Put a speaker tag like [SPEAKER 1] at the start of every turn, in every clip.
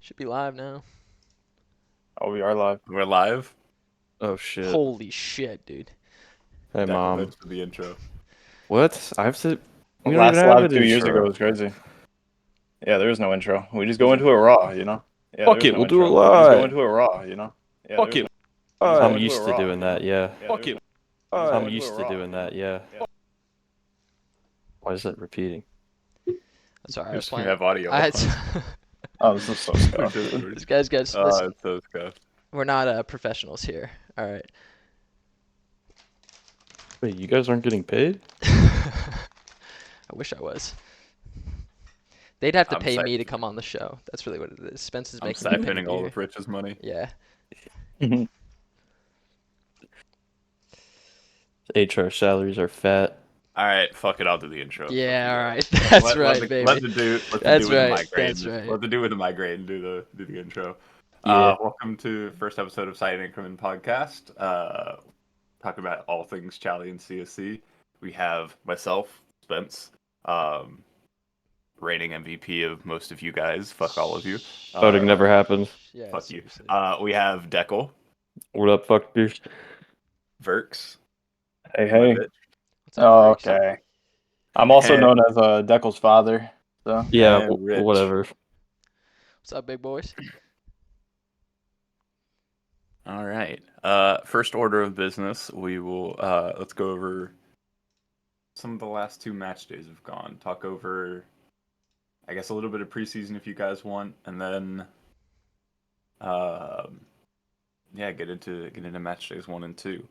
[SPEAKER 1] Should be live now.
[SPEAKER 2] Oh, we are live.
[SPEAKER 3] We're live.
[SPEAKER 4] Oh shit.
[SPEAKER 1] Holy shit, dude.
[SPEAKER 4] Hey mom.
[SPEAKER 3] Thanks for the intro.
[SPEAKER 4] What? I have to. We don't
[SPEAKER 2] Last
[SPEAKER 4] even have
[SPEAKER 2] live
[SPEAKER 4] an
[SPEAKER 2] 2 years ago
[SPEAKER 4] intro.
[SPEAKER 2] was crazy. Yeah, there was no intro. We just go into it raw, you know? Yeah, there
[SPEAKER 4] Fuck
[SPEAKER 2] was
[SPEAKER 4] it,
[SPEAKER 2] no
[SPEAKER 4] we'll do it
[SPEAKER 2] intro. We just go
[SPEAKER 4] live.
[SPEAKER 2] into it raw, you know? Yeah,
[SPEAKER 4] Fuck
[SPEAKER 2] there
[SPEAKER 4] it.
[SPEAKER 2] was no,
[SPEAKER 4] I'm used to doing that. Yeah.
[SPEAKER 2] Fuck it.
[SPEAKER 4] I'm used to doing that. Yeah. Why is that repeating?
[SPEAKER 1] Sorry, I was
[SPEAKER 3] Just we
[SPEAKER 1] playing.
[SPEAKER 3] have audio.
[SPEAKER 1] I had.
[SPEAKER 2] Oh, this is so scuffed.
[SPEAKER 1] This guy's got. Listen,
[SPEAKER 3] It's so scuffed.
[SPEAKER 1] we're not professionals here. All right.
[SPEAKER 4] Wait, you guys aren't getting paid?
[SPEAKER 1] I wish I was. They'd have to
[SPEAKER 3] I'm
[SPEAKER 1] pay me to
[SPEAKER 3] siphoning-
[SPEAKER 1] come on the show. That's really what it is. Spence is
[SPEAKER 3] I'm
[SPEAKER 1] making me pay
[SPEAKER 3] siphoning
[SPEAKER 1] to
[SPEAKER 3] all
[SPEAKER 1] be
[SPEAKER 3] of Rich's money.
[SPEAKER 1] here. Yeah.
[SPEAKER 4] HR salaries are fat.
[SPEAKER 3] All right, fuck it. I'll do the intro.
[SPEAKER 1] Yeah. All right. That's right, baby.
[SPEAKER 3] Let the dude.
[SPEAKER 1] That's
[SPEAKER 3] with the
[SPEAKER 1] right.
[SPEAKER 3] migraine.
[SPEAKER 1] That's right.
[SPEAKER 3] Let the dude with the migraine do the intro.
[SPEAKER 4] Yeah.
[SPEAKER 3] Welcome to the first episode of Sight Anchormen podcast. Talking about all things Chally and CSC. We have myself, Spence, reigning MVP of most of you guys. Fuck all of you.
[SPEAKER 4] Voting never happened.
[SPEAKER 1] Yeah.
[SPEAKER 3] Fuck you.
[SPEAKER 1] seriously.
[SPEAKER 3] We have Deckel,
[SPEAKER 4] What up, fuckers?
[SPEAKER 3] Verks.
[SPEAKER 2] Hey,
[SPEAKER 3] my
[SPEAKER 2] hey.
[SPEAKER 3] bitch,
[SPEAKER 1] What's up,
[SPEAKER 2] Oh,
[SPEAKER 1] freaks?
[SPEAKER 2] okay. I'm also
[SPEAKER 3] And-
[SPEAKER 2] known as Deckel's father, so.
[SPEAKER 4] Yeah.
[SPEAKER 3] And Rich.
[SPEAKER 4] Whatever.
[SPEAKER 1] What's up, big boys?
[SPEAKER 3] All right. First order of business, we will let's go over some of the last two match days have gone. Talk over, I guess, a little bit of preseason if you guys want, and then, yeah, get into match days 1 and 2.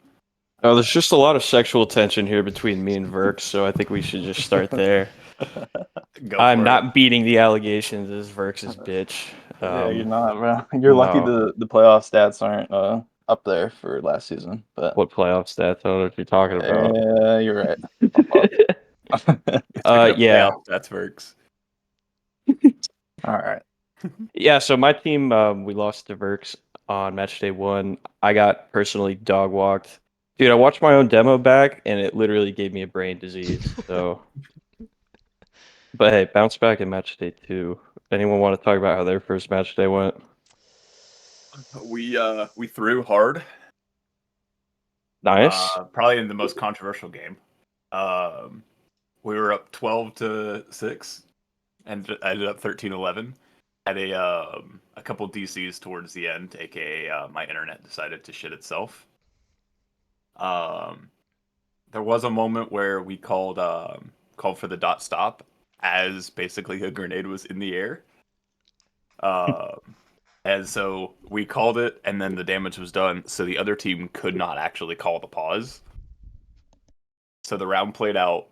[SPEAKER 4] Oh, there's just a lot of sexual tension here between me and Verks, so I think we should just start there.
[SPEAKER 3] Go
[SPEAKER 4] I'm
[SPEAKER 3] for
[SPEAKER 4] not beating the allegations as Verks' bitch.
[SPEAKER 2] Yeah, you're not, bro. You're lucky
[SPEAKER 4] no.
[SPEAKER 2] the playoff stats aren't up there for last season, but.
[SPEAKER 4] What playoff stats? I don't know what you're talking about.
[SPEAKER 2] Yeah, you're right.
[SPEAKER 3] it.
[SPEAKER 4] Yeah.
[SPEAKER 3] That's Verks.
[SPEAKER 2] All right.
[SPEAKER 4] Yeah, so my team, we lost to Verks on match day 1. I got personally dog walked. Dude, I watched my own demo back, and it literally gave me a brain disease. So, but hey, bounce back in match day 2. Anyone want to talk about how their first match day went?
[SPEAKER 3] We threw hard.
[SPEAKER 4] Nice.
[SPEAKER 3] Probably in the most controversial game. We were up 12-6 and ended up 13-11. Had a couple DCs towards the end, aka my internet decided to shit itself. There was a moment where we called for the dot stop as basically a grenade was in the air. And so we called it, and then the damage was done, so the other team could not actually call the pause. So the round played out.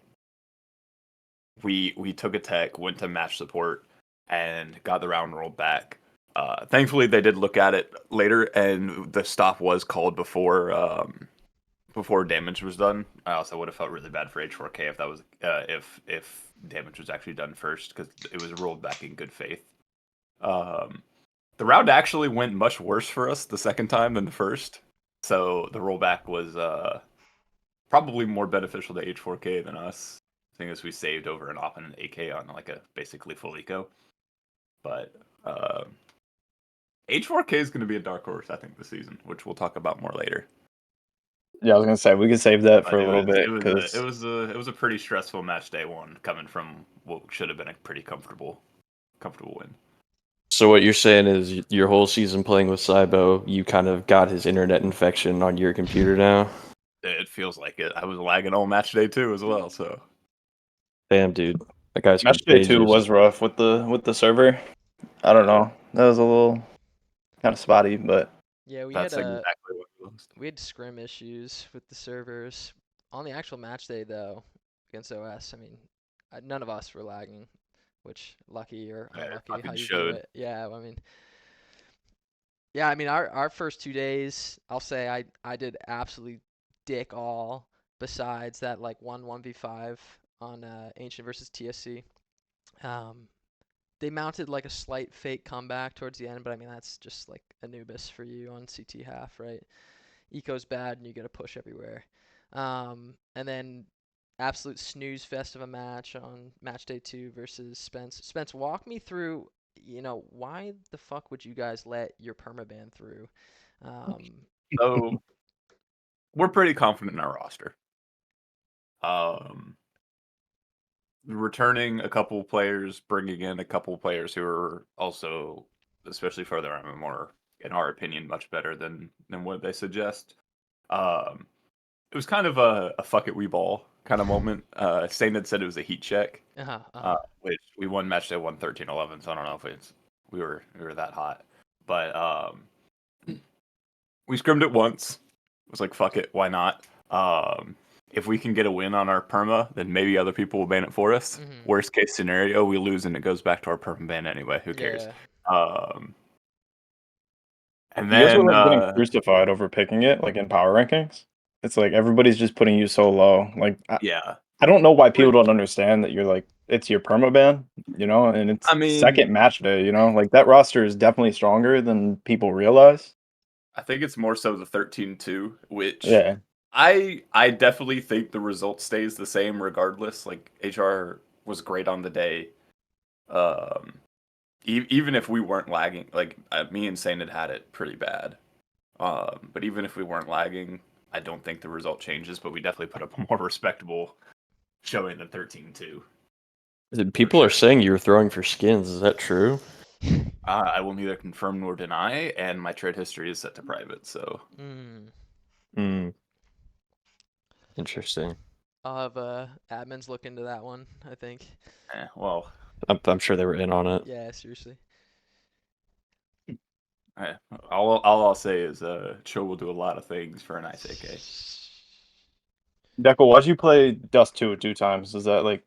[SPEAKER 3] We took a tech, went to match support, and got the round rolled back. Thankfully, they did look at it later, and the stop was called before damage was done. I also would have felt really bad for H4K if that was if damage was actually done first, because it was rolled back in good faith. The round actually went much worse for us the second time than the first, so the rollback was probably more beneficial to H4K than us. Thing is, we saved over an op and an AK on like a basically full eco. But H4K is going to be a dark horse, I think, this season, which we'll talk about more later.
[SPEAKER 2] Yeah, I was gonna say we could save that for a little bit
[SPEAKER 3] It
[SPEAKER 2] because
[SPEAKER 3] was a pretty stressful match day 1, coming from what should have been a pretty comfortable win.
[SPEAKER 4] So what you're saying is your whole season playing with Cybo, you kind of got his internet infection on your computer now?
[SPEAKER 3] It feels like it. I was lagging all match day 2 as well, so.
[SPEAKER 4] Damn, dude. That guy's
[SPEAKER 2] match day 2 was rough with the server. I don't know. That was a little kind of spotty, but
[SPEAKER 1] Yeah,
[SPEAKER 3] That's exactly what we lost.
[SPEAKER 1] we had scrim issues with the servers on the actual match day though against OS. I mean, none of us were lagging, which lucky or
[SPEAKER 3] Yeah, it
[SPEAKER 1] unlucky
[SPEAKER 3] fucking
[SPEAKER 1] how you
[SPEAKER 3] showed.
[SPEAKER 1] do it. Yeah, I mean our first 2 days, I'll say I did absolutely dick all besides that like 1v5 on Ancient versus TSC. They mounted like a slight fake comeback towards the end, but I mean that's just like Anubis for you on CT half, right? Eco's bad and you get a push everywhere. And then absolute snooze fest of a match on match day 2 versus Spence. Spence, walk me through why the fuck would you guys let your permaban through? Um,
[SPEAKER 3] So we're pretty confident in our roster. Um, returning a couple players, bringing in a couple players who are also, especially for their MMR, in our opinion, much better than what they suggest. Um, it was kind of a fuck it we ball kind of moment. Stain had said it was a heat check,
[SPEAKER 1] uh-huh, uh-huh.
[SPEAKER 3] which we won match day 113-11. So I don't know if we were that hot, but we scrimmed it once. It was like fuck it, why not? If we can get a win on our perma, then maybe other people will ban it for us.
[SPEAKER 1] Hmm.
[SPEAKER 3] Worst case scenario, we lose and it goes back to our perma ban anyway. Who cares?
[SPEAKER 1] Yeah.
[SPEAKER 3] Um, and
[SPEAKER 2] You guys were
[SPEAKER 3] then
[SPEAKER 2] like getting crucified over picking it, like in power rankings. It's like everybody's just putting you so low. Like
[SPEAKER 3] yeah,
[SPEAKER 2] I don't know why people
[SPEAKER 3] which
[SPEAKER 2] don't understand that you're like it's your permaban, and
[SPEAKER 3] I
[SPEAKER 2] it's
[SPEAKER 3] mean,
[SPEAKER 2] second match day, like that roster is definitely stronger than people realize.
[SPEAKER 3] I think it's more so the 13-2, which
[SPEAKER 2] Yeah.
[SPEAKER 3] I definitely think the result stays the same regardless. Like HR was great on the day. Um, even if we weren't lagging, like me and Sane had it pretty bad. But even if we weren't lagging, I don't think the result changes. But we definitely put up a more respectable showing than 13-2 for
[SPEAKER 4] People are
[SPEAKER 3] sure.
[SPEAKER 4] saying you were throwing for skins. Is that true?
[SPEAKER 3] I will neither confirm nor deny, and my trade history is set to private. So
[SPEAKER 1] Mm.
[SPEAKER 4] Hmm. Interesting.
[SPEAKER 1] I'll have admins look into that one, I think.
[SPEAKER 3] well,
[SPEAKER 4] I'm sure they were in on it.
[SPEAKER 1] Yeah, seriously.
[SPEAKER 3] eh, all I'll say is Cho will do a lot of things for an nice AK.
[SPEAKER 2] Deco, why'd you play Dust 2 times? Is that like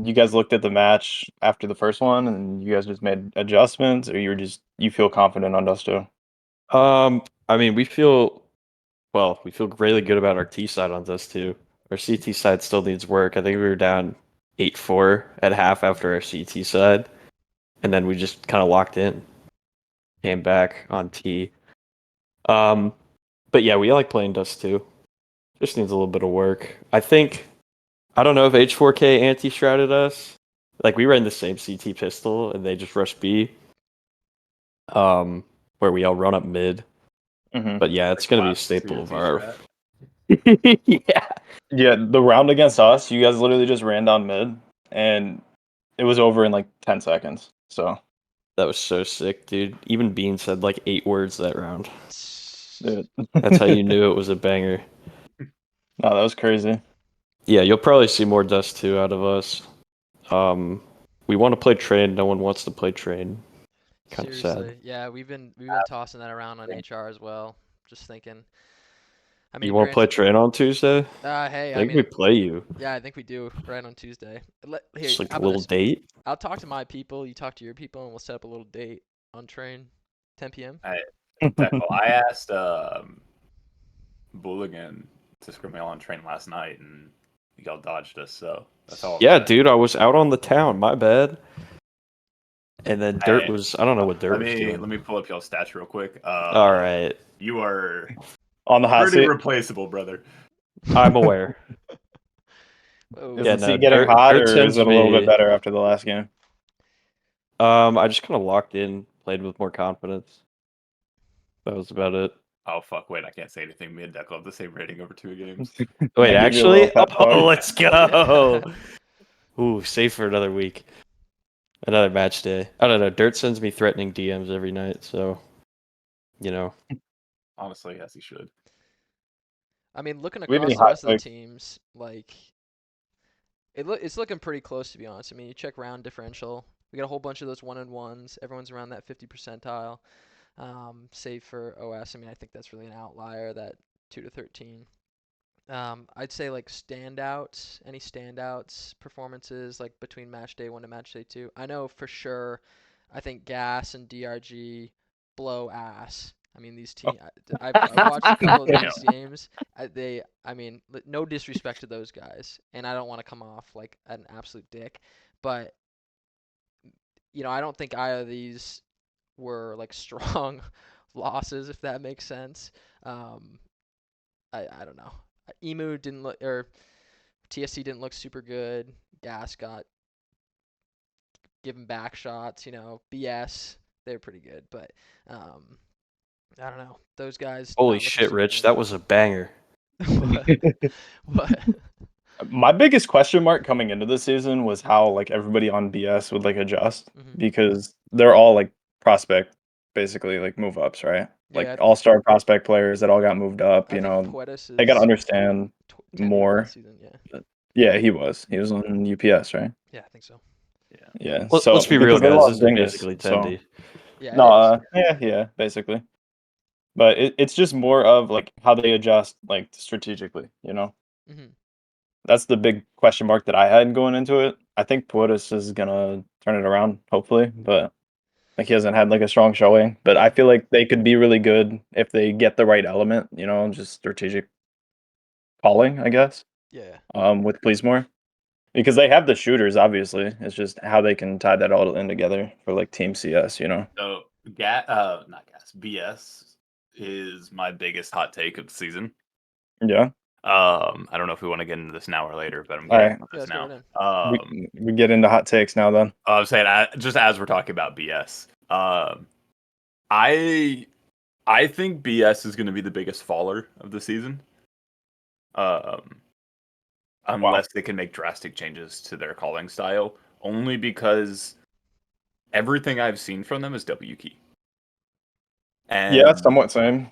[SPEAKER 2] you guys looked at the match after the first one and you guys just made adjustments, or you feel confident on Dust 2?
[SPEAKER 4] I mean, we feel really good about our T side on this too. Our CT side still needs work. I think we were down 8-4 at half after our CT side, and then we just kind of locked in, came back on T. Um, but yeah, we like playing Dust too. Just needs a little bit of work. I don't know if H4K anti-stratted us. Like we ran the same CT pistol and they just rushed B. Where we all run up mid.
[SPEAKER 2] Mm-hmm.
[SPEAKER 4] But yeah, it's
[SPEAKER 3] Like
[SPEAKER 4] gonna be a
[SPEAKER 3] classic
[SPEAKER 4] staple of
[SPEAKER 3] CNC
[SPEAKER 4] our.
[SPEAKER 3] strat.
[SPEAKER 4] Yeah,
[SPEAKER 2] Yeah, the round against us, you guys literally just ran down mid, and it was over in like 10 seconds. So,
[SPEAKER 4] that was so sick, dude. Even Bean said like 8 words that round.
[SPEAKER 2] yeah.
[SPEAKER 4] That's how you knew it was a banger.
[SPEAKER 2] No, that was crazy.
[SPEAKER 4] Yeah, you'll probably see more Dust 2 out of us. Um, we want to play train. No one wants to play train. Kind of sad.
[SPEAKER 1] Seriously. Yeah, we've been tossing that around on HR as well. Just thinking. I
[SPEAKER 4] You
[SPEAKER 1] mean,
[SPEAKER 4] want to play
[SPEAKER 1] granted,
[SPEAKER 4] train on Tuesday?
[SPEAKER 1] hey,
[SPEAKER 4] I
[SPEAKER 1] I
[SPEAKER 4] think we
[SPEAKER 1] mean,
[SPEAKER 4] play you.
[SPEAKER 1] yeah, I think we do right on Tuesday. Here,
[SPEAKER 4] Just like
[SPEAKER 1] how
[SPEAKER 4] a
[SPEAKER 1] about
[SPEAKER 4] little
[SPEAKER 1] this?
[SPEAKER 4] date.
[SPEAKER 1] I'll talk to my people, you talk to your people, and we'll set up a little date on train, 10 p.m.
[SPEAKER 3] I, Deco, I asked Bulligan to scrim me on train last night, and y'all dodged us. So that's all I'm
[SPEAKER 4] Yeah,
[SPEAKER 3] saying.
[SPEAKER 4] dude, I was out on the town. My bad. And then Dirt
[SPEAKER 3] Hey,
[SPEAKER 4] was. I don't know what Dirt
[SPEAKER 3] let
[SPEAKER 4] was
[SPEAKER 3] me
[SPEAKER 4] doing.
[SPEAKER 3] let me pull up your stats real quick.
[SPEAKER 4] All right,
[SPEAKER 3] You are
[SPEAKER 2] On the hot
[SPEAKER 3] pretty
[SPEAKER 2] seat.
[SPEAKER 3] replaceable, brother.
[SPEAKER 4] I'm aware.
[SPEAKER 2] Is
[SPEAKER 1] Whoa.
[SPEAKER 4] Yeah,
[SPEAKER 2] the
[SPEAKER 4] no,
[SPEAKER 2] seat getting
[SPEAKER 4] Dirt.
[SPEAKER 2] hot,
[SPEAKER 4] Dirt
[SPEAKER 2] or is
[SPEAKER 4] sends
[SPEAKER 2] it a little bit
[SPEAKER 4] me.
[SPEAKER 2] better after the last game?
[SPEAKER 4] I just kind of locked in, played with more confidence. That was about it.
[SPEAKER 3] Oh fuck! Wait, I can't say anything. Me and Deco have the same rating over 2 games.
[SPEAKER 4] Wait,
[SPEAKER 2] I give you a little
[SPEAKER 4] actually?
[SPEAKER 2] pep
[SPEAKER 4] Oh,
[SPEAKER 2] talk.
[SPEAKER 4] let's go. Ooh, save for another week. Another match day. I don't know. Dirt sends me threatening DMs every night, so you know.
[SPEAKER 3] Honestly, yes, he should.
[SPEAKER 1] I mean, looking
[SPEAKER 2] Do we have any
[SPEAKER 1] across the
[SPEAKER 2] hot
[SPEAKER 1] rest of the
[SPEAKER 2] takes?
[SPEAKER 1] teams, like it's looking pretty close to be honest. I mean, you check round differential. We got a whole bunch of those 1-on-1s. Everyone's around that 50 percentile. Save for OS. I mean, I think that's really an outlier, that 2 to 13. I'd say like standouts, any standouts performances like between match day 1 to match day 2. I know for sure. I think Gas and DRG blow ass. I mean, these teams. I've watched a couple of
[SPEAKER 3] Damn.
[SPEAKER 1] these games. I mean, no disrespect to those guys, and I don't want to come off like an absolute dick, but I don't think either of these were like strong losses, if that makes sense. Um, I don't know. Emu didn't look, or TSC didn't look super good. Gas got giving back shots. BS, they're pretty good, but I don't know. Those guys
[SPEAKER 4] Holy
[SPEAKER 1] not looking
[SPEAKER 4] shit,
[SPEAKER 1] super
[SPEAKER 4] Rich,
[SPEAKER 1] good.
[SPEAKER 4] that was a banger.
[SPEAKER 1] What? What?
[SPEAKER 2] My biggest question mark coming into the season was how like everybody on BS would like adjust
[SPEAKER 1] Hmm.
[SPEAKER 2] because they're all like prospect basically like move ups, right? Like
[SPEAKER 1] Yeah,
[SPEAKER 2] all-star prospect players that all got moved up,
[SPEAKER 1] I think Puedes
[SPEAKER 2] they got to
[SPEAKER 1] is
[SPEAKER 2] understand
[SPEAKER 1] tendered
[SPEAKER 2] more.
[SPEAKER 1] last season. Yeah,
[SPEAKER 2] Yeah, he was. He was on UPS, right?
[SPEAKER 1] yeah, I think so.
[SPEAKER 3] Yeah.
[SPEAKER 2] Yeah.
[SPEAKER 4] Let's
[SPEAKER 2] So
[SPEAKER 4] be real,
[SPEAKER 2] because they
[SPEAKER 4] guys. This
[SPEAKER 2] lost
[SPEAKER 4] is
[SPEAKER 2] Dingus,
[SPEAKER 4] basically
[SPEAKER 2] so
[SPEAKER 4] Tendy.
[SPEAKER 1] Yeah, it
[SPEAKER 2] no,
[SPEAKER 1] is.
[SPEAKER 2] yeah, basically. But it's just more of like how they adjust like strategically,
[SPEAKER 1] Hmm.
[SPEAKER 2] That's the big question mark that I had going into it. I think Portis is gonna turn it around, hopefully, but like he hasn't had like a strong showing. But I
[SPEAKER 1] Hmm.
[SPEAKER 2] feel like they could be really good if they get the right element, just strategic calling, I guess.
[SPEAKER 1] Yeah.
[SPEAKER 2] With Pleasemore. Because they have the shooters, obviously. It's just how they can tie that all in together for like Team CS.
[SPEAKER 3] So, not gas. BS is my biggest hot take of the season.
[SPEAKER 2] Yeah.
[SPEAKER 3] I don't know if we want to get into this now or later, but I'm
[SPEAKER 2] All
[SPEAKER 3] getting
[SPEAKER 2] right.
[SPEAKER 3] into
[SPEAKER 1] Yeah,
[SPEAKER 3] this
[SPEAKER 1] let's go
[SPEAKER 3] now.
[SPEAKER 1] right in.
[SPEAKER 2] We get into hot takes now then.
[SPEAKER 3] I was saying, just as we're talking about BS, I I think BS is going to be the biggest faller of the season, um,
[SPEAKER 2] Wow.
[SPEAKER 3] unless they can make drastic changes to their calling style. Only because everything I've seen from them is W key,
[SPEAKER 2] Yeah,
[SPEAKER 3] and
[SPEAKER 2] somewhat same.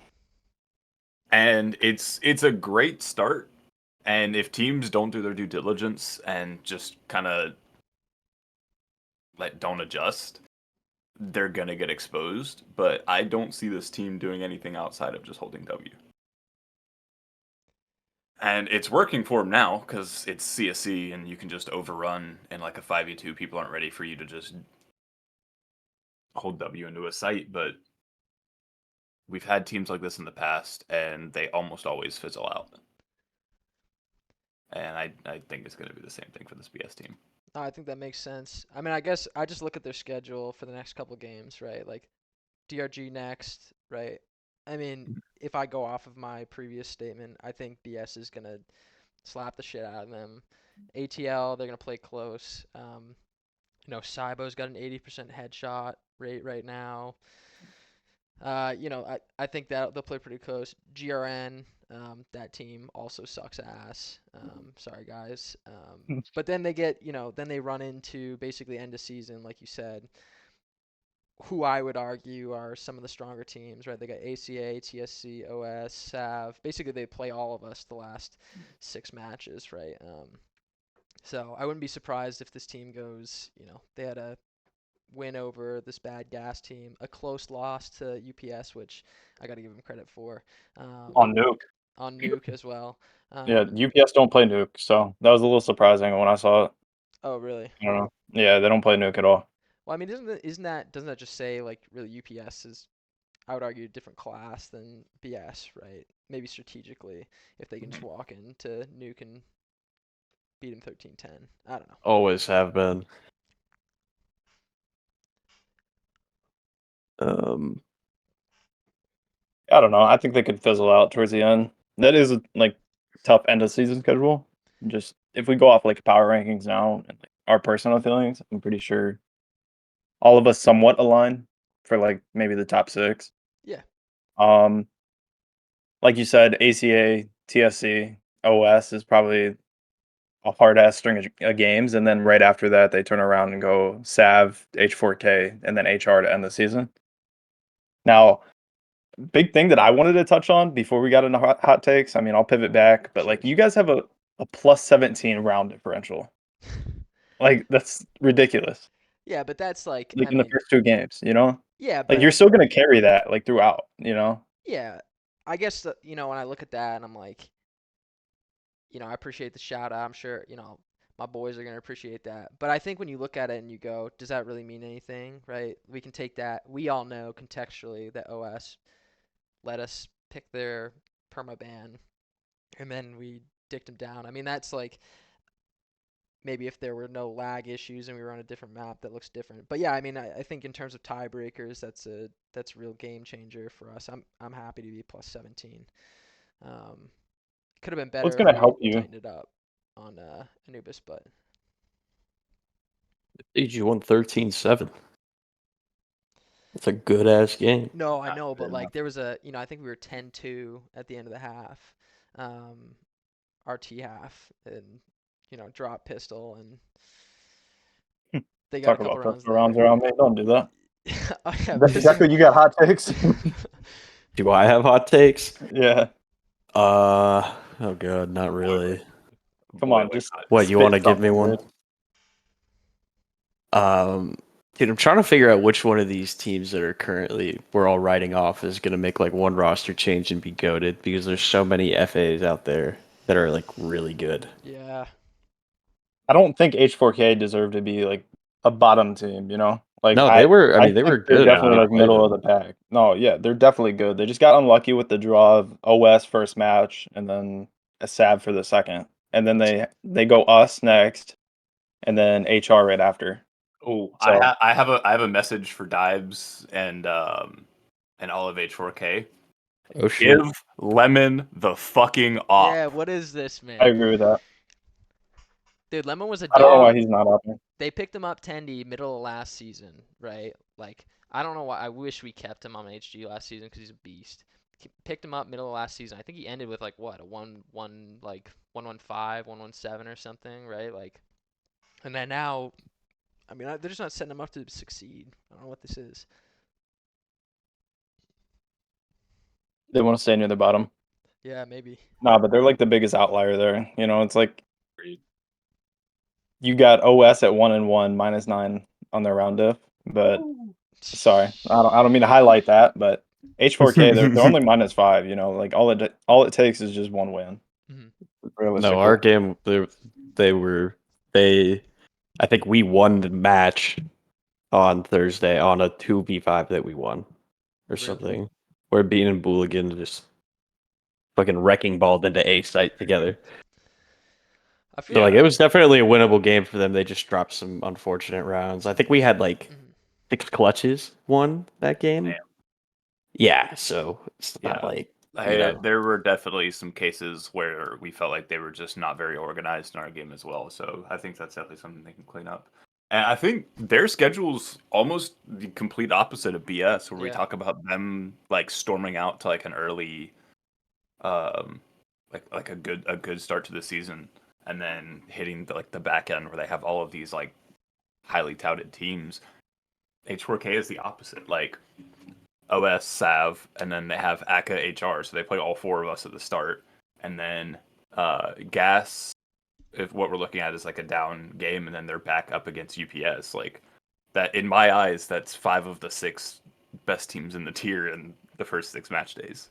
[SPEAKER 3] it's a great start. And if teams don't do their due diligence and just kind of don't adjust, they're gonna get exposed. But I don't see this team doing anything outside of just holding W. And it's working for them now because it's CSC and you can just overrun in like a 5v2. People aren't ready for you to just hold W into a site. But we've had teams like this in the past and they almost always fizzle out. And I think it's going to be the same thing for this BS team.
[SPEAKER 1] No, I think that makes sense. I mean, I guess I just look at their schedule for the next couple games, right? Like DRG next, right? I mean, if I go off of my previous statement, I think BS is gonna slap the shit out of them. ATL, they're gonna play close. Cybo's got an 80% headshot rate right now. I think that they'll play pretty close. GRN, that team also sucks ass. Sorry guys. But then they get, then they run into basically end of season, like you said, who I would argue are some of the stronger teams, right? They got ACA, TSC, OS, SAV. Basically, they play all of us the last 6 matches, right? So I wouldn't be surprised if this team goes, they had a win over this bad gas team, a close loss to UPS, which I got to give them credit for,
[SPEAKER 2] On Nuke.
[SPEAKER 1] on Nuke as well.
[SPEAKER 2] Yeah, UPS don't play Nuke, so that was a little surprising when I saw it.
[SPEAKER 1] Oh, really?
[SPEAKER 2] I don't know. Yeah, they don't play Nuke at all.
[SPEAKER 1] Well, I mean, doesn't that just say like really UPS is, I would argue, a different class than BS, right? Maybe strategically, if they can just walk into Nuke and beat him 13-10. I don't know.
[SPEAKER 4] Always have been. Um,
[SPEAKER 2] I don't know. I think they could fizzle out towards the end. That is a like tough end of season schedule. Just if we go off like power rankings now and like our personal feelings, I'm pretty sure all of us somewhat align for like maybe the top 6.
[SPEAKER 1] Yeah.
[SPEAKER 2] Um, like you said, ACA, TSC, OS is probably a hard ass string of games, and then right after that they turn around and go Sav, H4K, and then HR to end the season. Now, big thing that I wanted to touch on before we got into hot takes. I mean, I'll pivot back, but like
[SPEAKER 1] Sure.
[SPEAKER 2] you guys have a plus 17 round differential. Like that's ridiculous.
[SPEAKER 1] Yeah, but that's like,
[SPEAKER 2] Like
[SPEAKER 1] I
[SPEAKER 2] in the
[SPEAKER 1] mean,
[SPEAKER 2] first 2 games.
[SPEAKER 1] yeah,
[SPEAKER 2] Like
[SPEAKER 1] but
[SPEAKER 2] you're still gonna carry that like throughout.
[SPEAKER 1] yeah, I guess that, when I look at that and I'm like, I appreciate the shout out. I'm sure, my boys are going to appreciate that. But I think when you look at it and you go, does that really mean anything, right? We can take that. We all know contextually that OS let us pick their perma ban and then we dicked them down. I mean, that's like maybe if there were no lag issues and we were on a different map, that looks different. But yeah, I mean, I think in terms of tiebreakers, that's a real game changer for us. I'm happy to be plus 17. Um, could have been
[SPEAKER 2] What's
[SPEAKER 1] better if
[SPEAKER 2] gonna
[SPEAKER 1] we
[SPEAKER 2] help you?
[SPEAKER 1] tightened it up on Anubis, but
[SPEAKER 4] You won 13-7. That's a good ass game.
[SPEAKER 1] No, I
[SPEAKER 3] Not
[SPEAKER 1] know,
[SPEAKER 3] good
[SPEAKER 1] but like
[SPEAKER 3] enough.
[SPEAKER 1] there was a, I think we were 10-2 at the end of the half, um, RT half, and drop pistol, and they got a
[SPEAKER 2] Talk
[SPEAKER 1] couple
[SPEAKER 2] about
[SPEAKER 1] rounds
[SPEAKER 2] pistol
[SPEAKER 1] there.
[SPEAKER 2] rounds around me. Don't do that.
[SPEAKER 1] Oh yeah,
[SPEAKER 2] Decker, you got hot takes?
[SPEAKER 4] Do I have hot takes?
[SPEAKER 2] Yeah.
[SPEAKER 4] Oh god, not really.
[SPEAKER 2] Come on,
[SPEAKER 3] Boiling
[SPEAKER 2] just
[SPEAKER 3] hot.
[SPEAKER 4] What, you want
[SPEAKER 2] spit
[SPEAKER 4] to give me
[SPEAKER 2] something,
[SPEAKER 4] one?
[SPEAKER 2] dude.
[SPEAKER 4] Dude, I'm trying to figure out which one of these teams that are currently we're all writing off is gonna make like one roster change and be goated because there's so many FAs out there that are like really good.
[SPEAKER 1] Yeah,
[SPEAKER 2] I don't think H4K deserved to be like a bottom team, you know? Like
[SPEAKER 4] No,
[SPEAKER 2] I
[SPEAKER 4] I
[SPEAKER 2] I
[SPEAKER 4] mean, they were
[SPEAKER 2] think they're
[SPEAKER 4] good when
[SPEAKER 2] definitely
[SPEAKER 4] we
[SPEAKER 2] like
[SPEAKER 4] played
[SPEAKER 2] middle of
[SPEAKER 4] them.
[SPEAKER 2] the pack. No, yeah, they're definitely good. They just got unlucky with the draw of OS first match and then a SAV for the second. And then they go us next and then HR right after.
[SPEAKER 3] Oh,
[SPEAKER 2] So
[SPEAKER 3] I have a message for Dibes and all of H4K.
[SPEAKER 4] Oh shit.
[SPEAKER 3] Give Lemon the fucking op.
[SPEAKER 1] yeah. What is this,
[SPEAKER 2] I
[SPEAKER 1] man?
[SPEAKER 2] agree with that.
[SPEAKER 1] Dude, Lemon was a
[SPEAKER 2] I don't know why
[SPEAKER 1] dog.
[SPEAKER 2] he's not up there.
[SPEAKER 1] They picked him up 10D middle of last season, right? Like, I don't know why. I wish we kept him on HG last season because he's a beast. Picked him up middle of last season. I think he ended with like what, a 1-1, like 115, 117 or something, right? Like, and then now, I mean, they're just not setting him up to succeed. I don't know what this is.
[SPEAKER 2] They want to stay near the bottom.
[SPEAKER 1] Yeah, maybe.
[SPEAKER 2] Nah, but they're like the biggest outlier there. You know, it's like you got OS at 1-1 -9 on their round diff, but sorry, I don't mean to highlight that, but H4K they're only -5. You know, like all it takes is just one win,
[SPEAKER 1] Mhm.
[SPEAKER 4] No,
[SPEAKER 2] realistically.
[SPEAKER 4] our game they were they I think we won the match on Thursday on a 2v5 that we won or
[SPEAKER 1] Really.
[SPEAKER 4] something. Where Bean and Booligan just fucking wrecking balled into A site together.
[SPEAKER 1] I feel
[SPEAKER 4] So like
[SPEAKER 1] like.
[SPEAKER 3] Yeah.
[SPEAKER 4] it was definitely a winnable game for them. They just dropped some unfortunate rounds. I think we had like
[SPEAKER 1] Mhm.
[SPEAKER 4] 6 clutches won that game.
[SPEAKER 3] Damn.
[SPEAKER 4] Yeah, so it's not
[SPEAKER 3] Yeah.
[SPEAKER 4] like, you know.
[SPEAKER 3] There were definitely some cases where we felt like they were just not very organized in our game as well. So I think that's definitely something they can clean up. And I think their schedule's almost the complete opposite of BS, where we
[SPEAKER 1] Yeah.
[SPEAKER 3] talk about them like storming out to like an early, um, like a good start to the season, and then hitting the back end where they have all of these like highly touted teams. H4K is the opposite. Like OS, Sav, and then they have ACA HR. So they play all four of us at the start. And then Gas, if what we're looking at is like a down game, and then they're back up against UPS. Like that, in my eyes, that's 5 of the 6 best teams in the tier in the first 6 match days.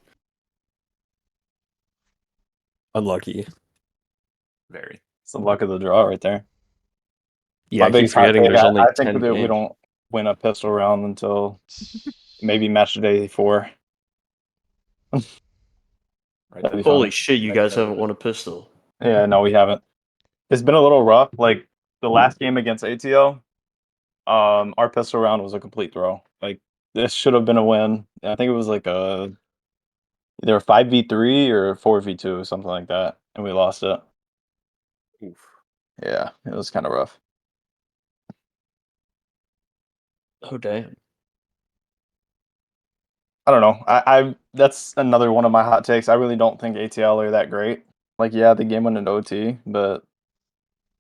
[SPEAKER 4] Unlucky.
[SPEAKER 3] Very.
[SPEAKER 2] It's the luck of the draw right there.
[SPEAKER 4] Yeah,
[SPEAKER 2] My
[SPEAKER 4] I keep
[SPEAKER 2] biggest hot
[SPEAKER 4] forgetting
[SPEAKER 2] take,
[SPEAKER 4] there's only
[SPEAKER 2] I think
[SPEAKER 4] 10
[SPEAKER 2] that we
[SPEAKER 4] games.
[SPEAKER 2] don't win a pistol round until maybe match day 4.
[SPEAKER 3] Right
[SPEAKER 2] That'd
[SPEAKER 3] there.
[SPEAKER 2] be
[SPEAKER 4] Holy
[SPEAKER 2] funny.
[SPEAKER 4] shit, you guys haven't won a pistol.
[SPEAKER 2] Yeah, no, we haven't. It's been a little rough. Like the last game against ATL, our pistol round was a complete throw. Like this should have been a win. I think it was like a either a 5v3 or a 4v2, something like that, and we lost it.
[SPEAKER 3] Oof.
[SPEAKER 2] Yeah, it was kind of rough.
[SPEAKER 4] Oh damn.
[SPEAKER 2] I don't know. I that's another one of my hot takes. I really don't think ATL are that great. Like, yeah, the game went into OT, but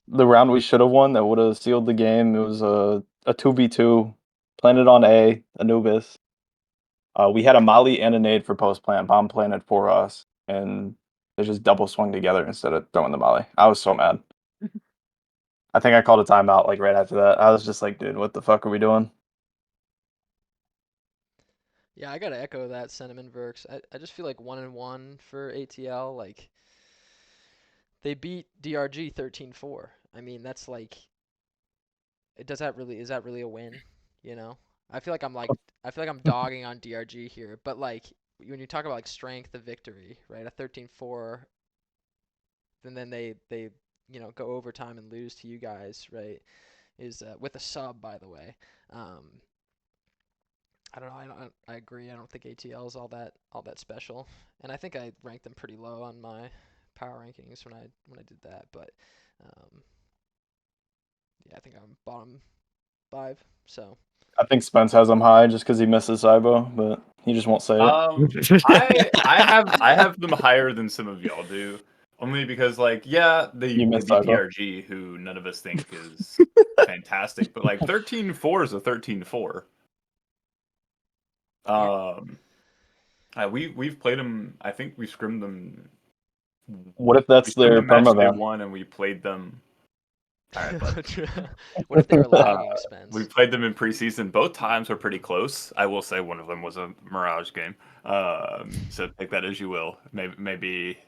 [SPEAKER 2] the round we should have won that would have sealed the game. It was a 2v2, planted on A, Anubis. We had a molly and a nade for post plant, bomb planted for us, and they just double swung together instead of throwing the molly. I was so mad. I think I called a timeout like right after that. I was just like, dude, what the fuck are we doing?
[SPEAKER 1] Yeah, I gotta echo that sentiment, Verks. I just feel like 1-1 for ATL. Like they beat DRG 13-4. I mean, that's like, is that really a win? You know, I feel like I'm dogging on DRG here, but like when you talk about like strength of victory, right? A 13-4, and then they go overtime and lose to you guys, right? Is with a sub, by the way. Um, I don't know. I agree. I don't think ATL is all that special, and I think I ranked them pretty low on my power rankings when I did that. But um, Yeah, I think I'm bottom 5. So
[SPEAKER 2] I think Spence has him high just because he misses Cybo, but he just won't say it.
[SPEAKER 3] I have them higher than some of y'all do. Only because
[SPEAKER 2] You
[SPEAKER 3] they
[SPEAKER 2] miss
[SPEAKER 3] beat
[SPEAKER 2] Cybo.
[SPEAKER 3] PRG, who none of us think is fantastic, but 13-4 is a 13-4. We've played them. I think we scrimmed them.
[SPEAKER 2] What if
[SPEAKER 3] We
[SPEAKER 2] that's
[SPEAKER 3] scrimmed
[SPEAKER 2] their
[SPEAKER 3] them match
[SPEAKER 2] perma
[SPEAKER 3] day
[SPEAKER 2] ban?
[SPEAKER 3] 1, and we played them. All right, bud.
[SPEAKER 1] what if they were
[SPEAKER 3] Uh,
[SPEAKER 1] lagging,
[SPEAKER 3] we
[SPEAKER 1] Spence?
[SPEAKER 3] played them in preseason. Both times were pretty close. I will say one of them was a Mirage game. So take that as you will. Maybe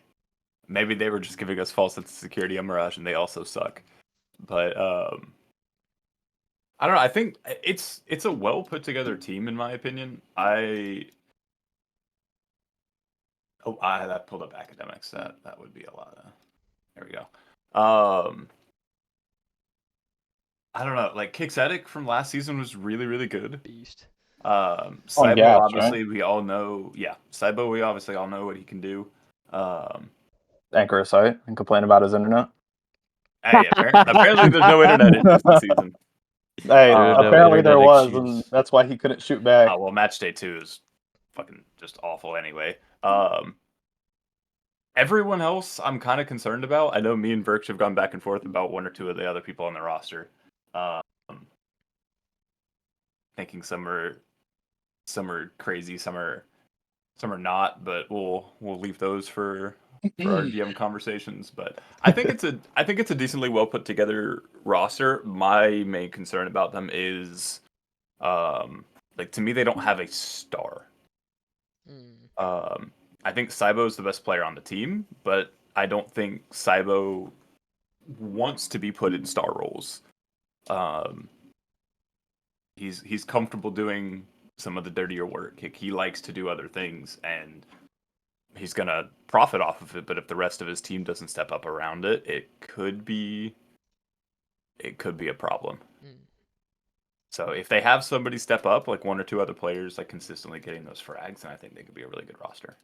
[SPEAKER 3] they were just giving us false sense of security on Mirage, and they also suck. But I don't know. I think it's a well put together team in my opinion. I that pulled up academics. That would be a lot. There we go. I don't know. Kixetic from last season was really really good.
[SPEAKER 1] Beast.
[SPEAKER 2] On
[SPEAKER 3] Cybo,
[SPEAKER 2] gas,
[SPEAKER 3] obviously,
[SPEAKER 2] right?
[SPEAKER 3] we all know. Yeah, Cybo, we obviously all know what he can do.
[SPEAKER 2] Anchor a site and complain about his internet.
[SPEAKER 3] Hey, apparently there's no internet issues this season.
[SPEAKER 2] Hey,
[SPEAKER 4] There are no
[SPEAKER 2] apparently there
[SPEAKER 4] internet
[SPEAKER 2] was, and
[SPEAKER 4] issues.
[SPEAKER 2] that's why he couldn't shoot back.
[SPEAKER 3] Well, match day 2 is fucking just awful anyway. Everyone else, I'm kind of concerned about. I know me and Virch have gone back and forth about one or two of the other people on the roster. Um, Thinking some are crazy, some are not, but we'll leave those for our DM conversations. But I think it's a decently well put together roster. My main concern about them is, to me, they don't have a star.
[SPEAKER 1] Mm.
[SPEAKER 3] I think Cybo is the best player on the team, but I don't think Cybo wants to be put in star roles. Um, he's comfortable doing some of the dirtier work. He likes to do other things, and he's gonna profit off of it. But if the rest of his team doesn't step up around it, it could be a problem.
[SPEAKER 1] Mm.
[SPEAKER 3] So if they have somebody step up, like one or two other players, consistently getting those frags, then I think they could be a really good roster.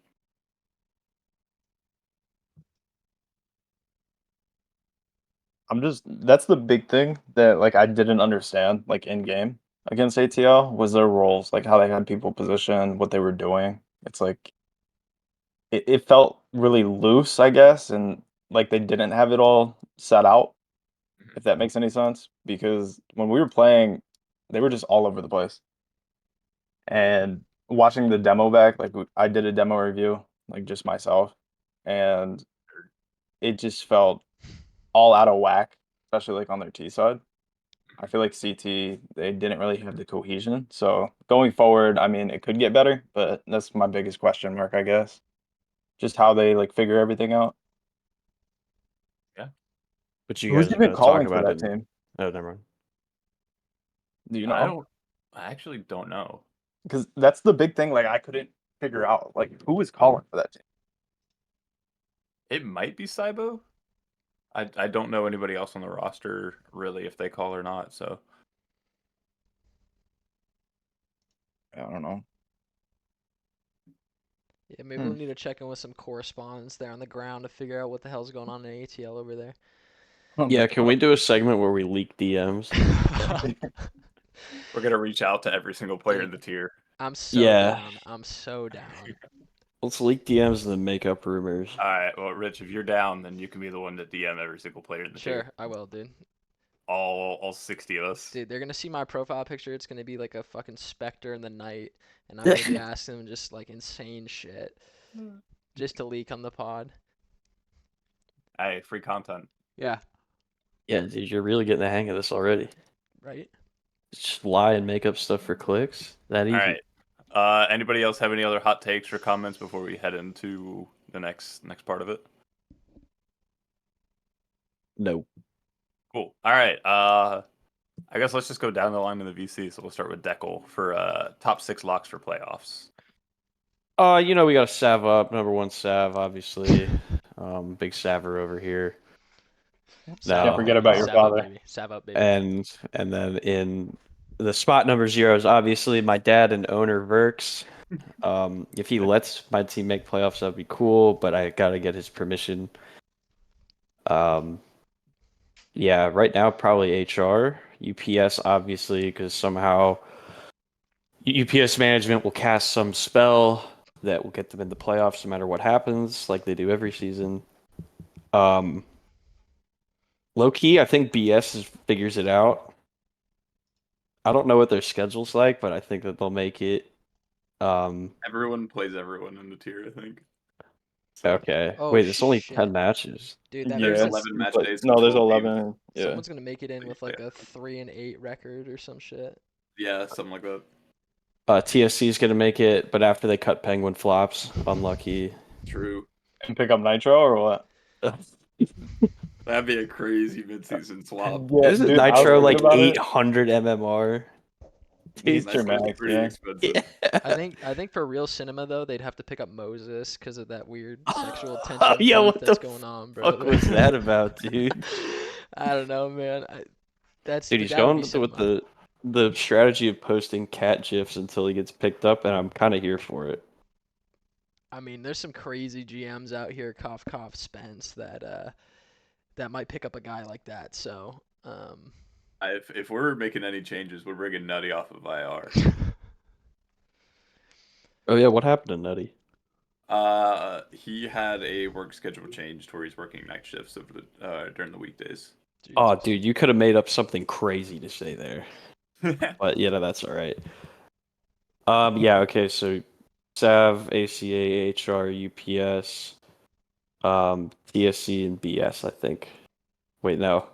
[SPEAKER 2] That's the big thing that I didn't understand in game against ATL was their roles, how they had people positioned, what they were doing. It's it felt really loose, I guess, and they didn't have it all set out, if that makes any sense. Because when we were playing, they were just all over the place. And watching the demo back, I did a demo review, just myself, and it just felt all out of whack, especially on their T side. I feel like CT, they didn't really have the cohesion. So going forward, I mean, it could get better, but that's my biggest question mark, I guess. Just how they figure everything out.
[SPEAKER 3] Yeah.
[SPEAKER 4] But you
[SPEAKER 2] Who's
[SPEAKER 4] guys are
[SPEAKER 2] even
[SPEAKER 4] going to talk
[SPEAKER 2] calling for
[SPEAKER 4] about
[SPEAKER 2] that
[SPEAKER 4] it.
[SPEAKER 2] team?
[SPEAKER 4] Oh, never mind.
[SPEAKER 2] Do you
[SPEAKER 3] I
[SPEAKER 2] know?
[SPEAKER 3] don't. I actually don't know.
[SPEAKER 2] Because that's the big thing. I couldn't figure out who is calling for that team.
[SPEAKER 3] It might be Cybo. I don't know anybody else on the roster really if they call or not. So
[SPEAKER 2] I don't know.
[SPEAKER 1] Yeah, maybe we'll need to check in with some correspondents there on the ground to figure out what the hell's going on in ATL over there.
[SPEAKER 4] Yeah, can we do a segment where we leak DMs?
[SPEAKER 3] we're gonna reach out to every single player in
[SPEAKER 1] Dude.
[SPEAKER 3] the tier.
[SPEAKER 1] I'm so
[SPEAKER 4] Yeah.
[SPEAKER 1] down. I'm so down.
[SPEAKER 4] Let's leak DMs and then make up rumors.
[SPEAKER 3] All right. Well, Rich, if you're down, then you can be the one to DM every single player in the tier.
[SPEAKER 1] Sure, I will, dude.
[SPEAKER 3] All 60 of us.
[SPEAKER 1] Dude, they're gonna see my profile picture. It's gonna be like a fucking specter in the night, and I'm gonna be asking them just insane shit, just to leak on the pod.
[SPEAKER 3] Hey, free content.
[SPEAKER 1] Yeah.
[SPEAKER 4] Yeah, dude, you're really getting the hang of this already.
[SPEAKER 1] Right.
[SPEAKER 4] Just lie and make up stuff for clicks. That easy.
[SPEAKER 3] All right. Anybody else have any other hot takes or comments before we head into the next part of it?
[SPEAKER 4] No.
[SPEAKER 3] Cool. All right. I guess let's just go down the line in the VC. So we'll start with Deckel for top 6 locks for playoffs.
[SPEAKER 4] We got a Sav up, number 1 Sav, obviously. Big Saver over here.
[SPEAKER 2] Can't forget about your
[SPEAKER 1] Sav up,
[SPEAKER 2] father.
[SPEAKER 1] baby. Sav up, baby.
[SPEAKER 4] And then in the spot number 0 is obviously my dad and owner Verks. If he lets my team make playoffs, that'd be cool, but I gotta get his permission. Yeah, right now probably HR, UPS obviously because somehow UPS management will cast some spell that will get them in the playoffs no matter what happens, like they do every season. Um, Low key, I think figures it out. I don't know what their schedule's like, but I think that they'll make it.
[SPEAKER 3] Everyone plays everyone in the tier, I think. So
[SPEAKER 4] Okay.
[SPEAKER 1] Oh
[SPEAKER 4] Wait, it's only 10
[SPEAKER 1] shit,
[SPEAKER 4] matches.
[SPEAKER 1] dude, that means
[SPEAKER 3] there's
[SPEAKER 2] Yeah,
[SPEAKER 1] that
[SPEAKER 3] 11 match
[SPEAKER 2] but
[SPEAKER 3] days, so
[SPEAKER 2] no, there's
[SPEAKER 3] 12 games.
[SPEAKER 2] 11. Yeah,
[SPEAKER 1] someone's gonna make it in
[SPEAKER 3] They
[SPEAKER 1] with
[SPEAKER 3] play
[SPEAKER 1] like a
[SPEAKER 3] everyone.
[SPEAKER 1] 3-8 record or some shit.
[SPEAKER 3] Yeah, something like that.
[SPEAKER 4] TSC is gonna make it, but after they cut Penguin flops, unlucky.
[SPEAKER 3] True.
[SPEAKER 2] and pick up Nitro or what?
[SPEAKER 3] That'd be a crazy midseason swap.
[SPEAKER 2] Yeah,
[SPEAKER 4] Isn't
[SPEAKER 2] dude, I was
[SPEAKER 4] Nitro
[SPEAKER 2] thinking
[SPEAKER 4] like
[SPEAKER 2] about it.
[SPEAKER 4] 800 MMR? Dude,
[SPEAKER 2] It's your
[SPEAKER 3] Nitro's
[SPEAKER 2] max,
[SPEAKER 3] pretty
[SPEAKER 2] yeah.
[SPEAKER 3] expensive.
[SPEAKER 1] I think for real cinema though, they'd have to pick up Moses because of that weird sexual
[SPEAKER 4] Oh,
[SPEAKER 1] tension
[SPEAKER 4] yeah,
[SPEAKER 1] beef
[SPEAKER 4] what the
[SPEAKER 1] that's going on, bro.
[SPEAKER 4] fuck was that about, dude?
[SPEAKER 1] I don't know, man.
[SPEAKER 4] Dude, he's
[SPEAKER 1] That would
[SPEAKER 4] going
[SPEAKER 1] be
[SPEAKER 4] with
[SPEAKER 1] cinema.
[SPEAKER 4] the strategy of posting cat gifs until he gets picked up, and I'm kind of here for it.
[SPEAKER 1] I mean, there's some crazy GMs out here, cough cough Spence, that might pick up a guy like that. So,
[SPEAKER 3] If we're making any changes, we're bringing Nutty off of IR.
[SPEAKER 4] Oh yeah, what happened to Nutty?
[SPEAKER 3] He had a work schedule changed where he's working night shifts during the weekdays.
[SPEAKER 4] Oh,
[SPEAKER 1] Jesus.
[SPEAKER 4] dude, you could have made up something crazy to say there, but yeah, no, that's all right. Yeah, okay, so Sav, ACA, HR, UPS, TSC, and BS, I think. Wait, no.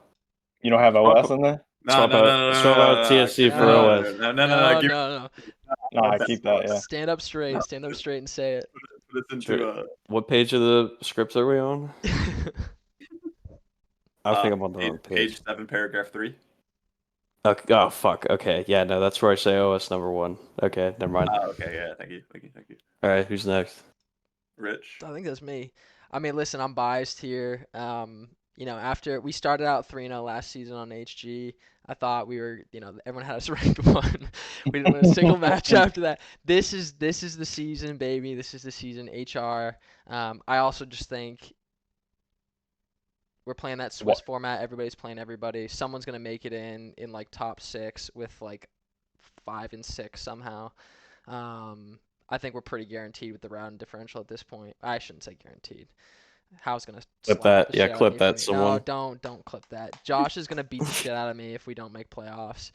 [SPEAKER 2] You don't have
[SPEAKER 4] Swap,
[SPEAKER 2] OS in there?
[SPEAKER 3] No, no, no, no,
[SPEAKER 4] swap out
[SPEAKER 3] no, no,
[SPEAKER 4] TSC for
[SPEAKER 1] No,
[SPEAKER 4] OS.
[SPEAKER 3] no, no, no, no,
[SPEAKER 1] no,
[SPEAKER 3] give
[SPEAKER 1] no, no.
[SPEAKER 2] No, I keep that. Yeah.
[SPEAKER 1] Stand up straight. Stand up straight and say
[SPEAKER 3] this
[SPEAKER 4] Sure.
[SPEAKER 3] into
[SPEAKER 4] What page of the script are we on?
[SPEAKER 1] it.
[SPEAKER 4] I think I'm on the wrong page.
[SPEAKER 3] page 7, paragraph 3.
[SPEAKER 4] Okay, oh, fuck. Okay, yeah, no, that's where I say OS number 1. Okay, never mind.
[SPEAKER 3] Okay, yeah, thank you, thank you, thank you.
[SPEAKER 4] All right, who's next?
[SPEAKER 3] Rich.
[SPEAKER 1] I think that's me. I mean, listen, I'm biased here. After we started out 3-0 last season on HG, I thought we were, everyone had us ranked one. We didn't win a single match after that. This is the season, baby. This is the season. HR. I also just think we're playing that Swiss
[SPEAKER 2] What?
[SPEAKER 1] format. Everybody's playing everybody. Someone's gonna make it in like top 6 with like 5 and 6 somehow. Um, I think we're pretty guaranteed with the round differential at this point. I shouldn't say guaranteed. Hal's gonna
[SPEAKER 4] Clip
[SPEAKER 1] slap
[SPEAKER 4] that.
[SPEAKER 1] the
[SPEAKER 4] Yeah,
[SPEAKER 1] shit out of me
[SPEAKER 4] clip
[SPEAKER 1] for
[SPEAKER 4] that,
[SPEAKER 1] me. No,
[SPEAKER 4] someone.
[SPEAKER 1] don't clip that. Josh is gonna beat the shit out of me if we don't make playoffs.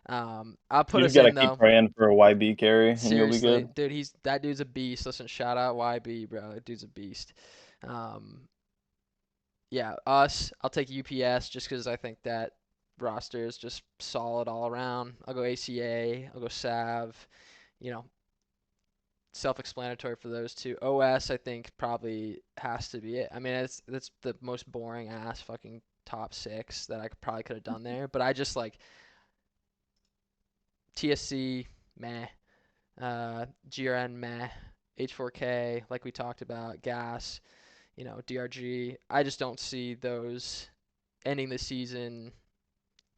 [SPEAKER 1] I'll put
[SPEAKER 2] You just
[SPEAKER 1] us
[SPEAKER 2] gotta
[SPEAKER 1] in
[SPEAKER 2] keep
[SPEAKER 1] though.
[SPEAKER 2] praying for a YB carry, and you'll be
[SPEAKER 1] Seriously,
[SPEAKER 2] good.
[SPEAKER 1] dude, that dude's a beast. Listen, shout out YB, bro. That dude's a beast. Um, yeah, us. I'll take UPS just because I think that roster is just solid all around. I'll go ACA. I'll go Sav. You know, self-explanatory for those two. OS, I think probably has to be it. I mean, that's the most boring ass fucking top 6 that I probably could have done there. But I just like TSC, meh. GRN, meh. H4K, like we talked about, gas. DRG. I just don't see those ending the season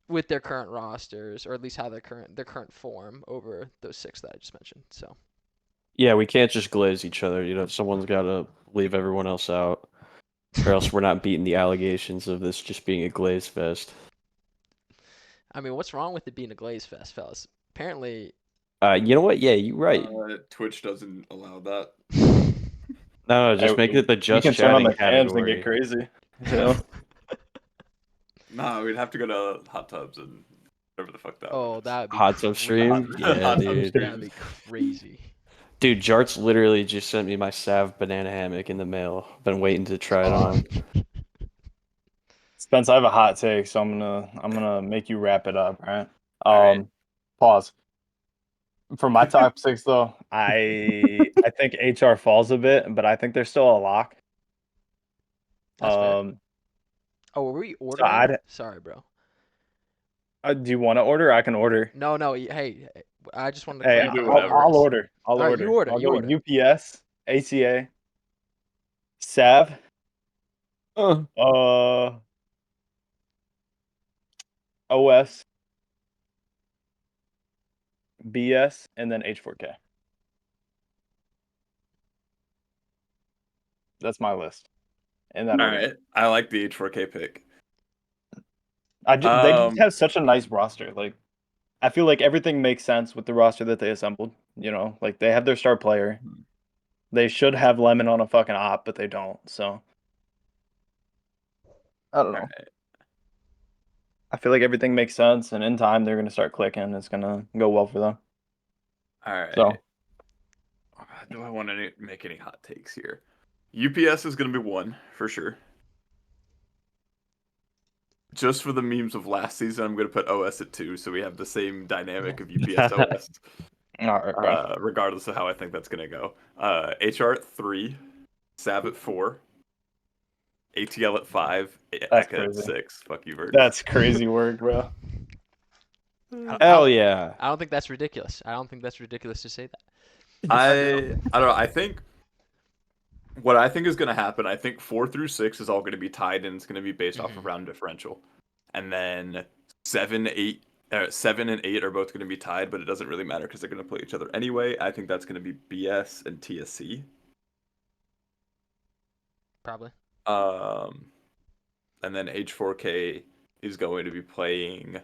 [SPEAKER 1] with their current rosters, or at least how their current form over those 6 that I just mentioned. So.
[SPEAKER 4] Yeah, we can't just glaze each other. Someone's got to leave everyone else out, or else we're not beating the allegations of this just being a glaze fest.
[SPEAKER 1] I mean, what's wrong with it being a glaze fest, fellas? Apparently.
[SPEAKER 4] You know what? Yeah, you're right.
[SPEAKER 3] Twitch doesn't allow that.
[SPEAKER 4] No, just
[SPEAKER 2] Hey,
[SPEAKER 4] make it the
[SPEAKER 2] we
[SPEAKER 4] just
[SPEAKER 2] can turn on
[SPEAKER 4] chatting
[SPEAKER 2] the cams and get
[SPEAKER 4] category.
[SPEAKER 2] crazy. You know?
[SPEAKER 3] Nah, we'd have to go to hot tubs and whatever the fuck that
[SPEAKER 1] Oh,
[SPEAKER 3] was.
[SPEAKER 1] that would be
[SPEAKER 4] Hot tub stream?
[SPEAKER 1] crazy.
[SPEAKER 4] Yeah,
[SPEAKER 3] Hot tub
[SPEAKER 4] dude.
[SPEAKER 1] That'd
[SPEAKER 3] streams.
[SPEAKER 1] be crazy.
[SPEAKER 4] Dude, Jarts literally just sent me my Sav banana hammock in the mail. Been waiting to try it on.
[SPEAKER 2] Spence, I have a hot take, so I'm gonna make you wrap it up. All right.
[SPEAKER 3] All right.
[SPEAKER 2] Pause. For my top 6 though, I think HR falls a bit, but I think they're still a lock.
[SPEAKER 1] That's fair.
[SPEAKER 2] Um,
[SPEAKER 1] Oh, were we
[SPEAKER 2] so
[SPEAKER 1] ordering? Sorry, bro.
[SPEAKER 2] do you want to order? I can order.
[SPEAKER 1] No, no. Hey, I just wanted to
[SPEAKER 2] Hey,
[SPEAKER 3] You do
[SPEAKER 1] clarify
[SPEAKER 2] I'll,
[SPEAKER 3] whatever.
[SPEAKER 2] I'll
[SPEAKER 1] orders.
[SPEAKER 2] order. I'll
[SPEAKER 1] All right, you
[SPEAKER 2] order.
[SPEAKER 1] order.
[SPEAKER 2] I'll
[SPEAKER 1] You
[SPEAKER 2] go
[SPEAKER 1] order.
[SPEAKER 2] UPS, ACA, Sav,
[SPEAKER 4] Uh,
[SPEAKER 2] uh, OS, BS, and then H4K. That's my list in that
[SPEAKER 3] All
[SPEAKER 2] order.
[SPEAKER 3] right. I like the H4K pick.
[SPEAKER 2] They just
[SPEAKER 3] Um,
[SPEAKER 2] have such a nice roster. Like I feel like everything makes sense with the roster that they assembled. You know, like they have their star player. They should have Lemon on a fucking op, but they don't. So I don't
[SPEAKER 3] all
[SPEAKER 2] know.
[SPEAKER 3] right,
[SPEAKER 2] I feel like everything makes sense, and in time they're gonna start clicking. It's gonna go well for them.
[SPEAKER 3] all right.
[SPEAKER 2] So
[SPEAKER 3] Do I want to make any hot takes here? UPS is going to be one for sure. Just for the memes of last season, I'm going to put OS at 2, so we have the same dynamic of UPS OS,
[SPEAKER 2] all right, bro.
[SPEAKER 3] regardless of how I think that's going to go. HR at 3, Sav at 4, ATL at 5,
[SPEAKER 2] That's
[SPEAKER 3] Eka at
[SPEAKER 2] crazy.
[SPEAKER 3] 6. Fuck you, Verks.
[SPEAKER 2] That's crazy work, bro.
[SPEAKER 1] I
[SPEAKER 4] Hell
[SPEAKER 1] don't,
[SPEAKER 4] yeah.
[SPEAKER 1] I don't think that's ridiculous. I don't think that's ridiculous to say that.
[SPEAKER 3] I don't know. I think what I think is going to happen, I think 4 through 6 is all going to be tied, and it's going to be based off of round differential. And then 7 and 8 are both going to be tied, but it doesn't really matter because they're going to play each other anyway. I think that's going to be BS and TSC.
[SPEAKER 1] Probably.
[SPEAKER 3] And then H4K is going to be playing.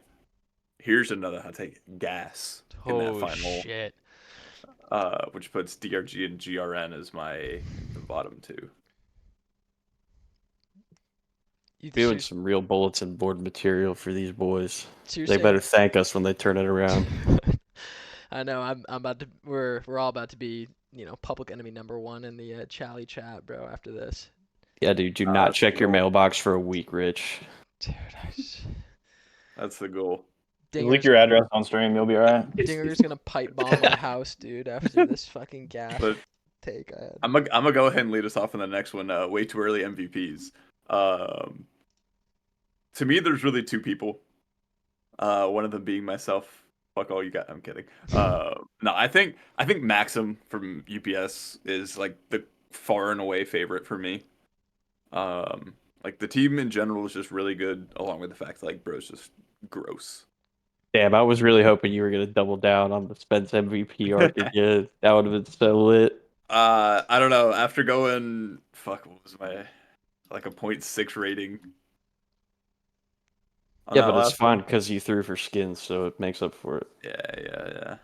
[SPEAKER 3] Here's another hot take: Gas in that
[SPEAKER 1] Oh
[SPEAKER 3] final,
[SPEAKER 1] shit.
[SPEAKER 3] which puts DRG and GRN as my bottom two.
[SPEAKER 4] Doing some real bulletin board material for these boys.
[SPEAKER 1] So you're
[SPEAKER 4] They
[SPEAKER 1] saying
[SPEAKER 4] better thank us when they turn it around.
[SPEAKER 1] I know I'm about to we're all about to be, public enemy #1 in the Chally chat, bro, after this.
[SPEAKER 4] Yeah, dude, do not
[SPEAKER 3] That's the
[SPEAKER 4] check your
[SPEAKER 3] goal.
[SPEAKER 4] mailbox for a week, Rich.
[SPEAKER 1] Dude,
[SPEAKER 3] That's the goal.
[SPEAKER 2] Just leak
[SPEAKER 1] Dinger's
[SPEAKER 2] your address on stream, you'll be alright.
[SPEAKER 1] Dinger's gonna pipe bomb my house, dude, after this fucking gas
[SPEAKER 3] But
[SPEAKER 1] take I had.
[SPEAKER 3] I'm gonna go ahead and lead us off in the next one. Way too early MVPs. To me, there's really two people. One of them being myself. Fuck all you got. I'm kidding. No, I think Maxim from UPS is like the far and away favorite for me. Like the team in general is just really good, along with the fact that like bro's just gross.
[SPEAKER 4] Damn, I was really hoping you were gonna double down on the Spence MVP arc again. That would have been so lit.
[SPEAKER 3] I don't know. After going what was my like a .6 rating on
[SPEAKER 4] Yeah,
[SPEAKER 3] that
[SPEAKER 4] but it's
[SPEAKER 3] last
[SPEAKER 4] fine
[SPEAKER 3] one?
[SPEAKER 4] because you threw for skins, so it makes up for it.
[SPEAKER 3] Yeah.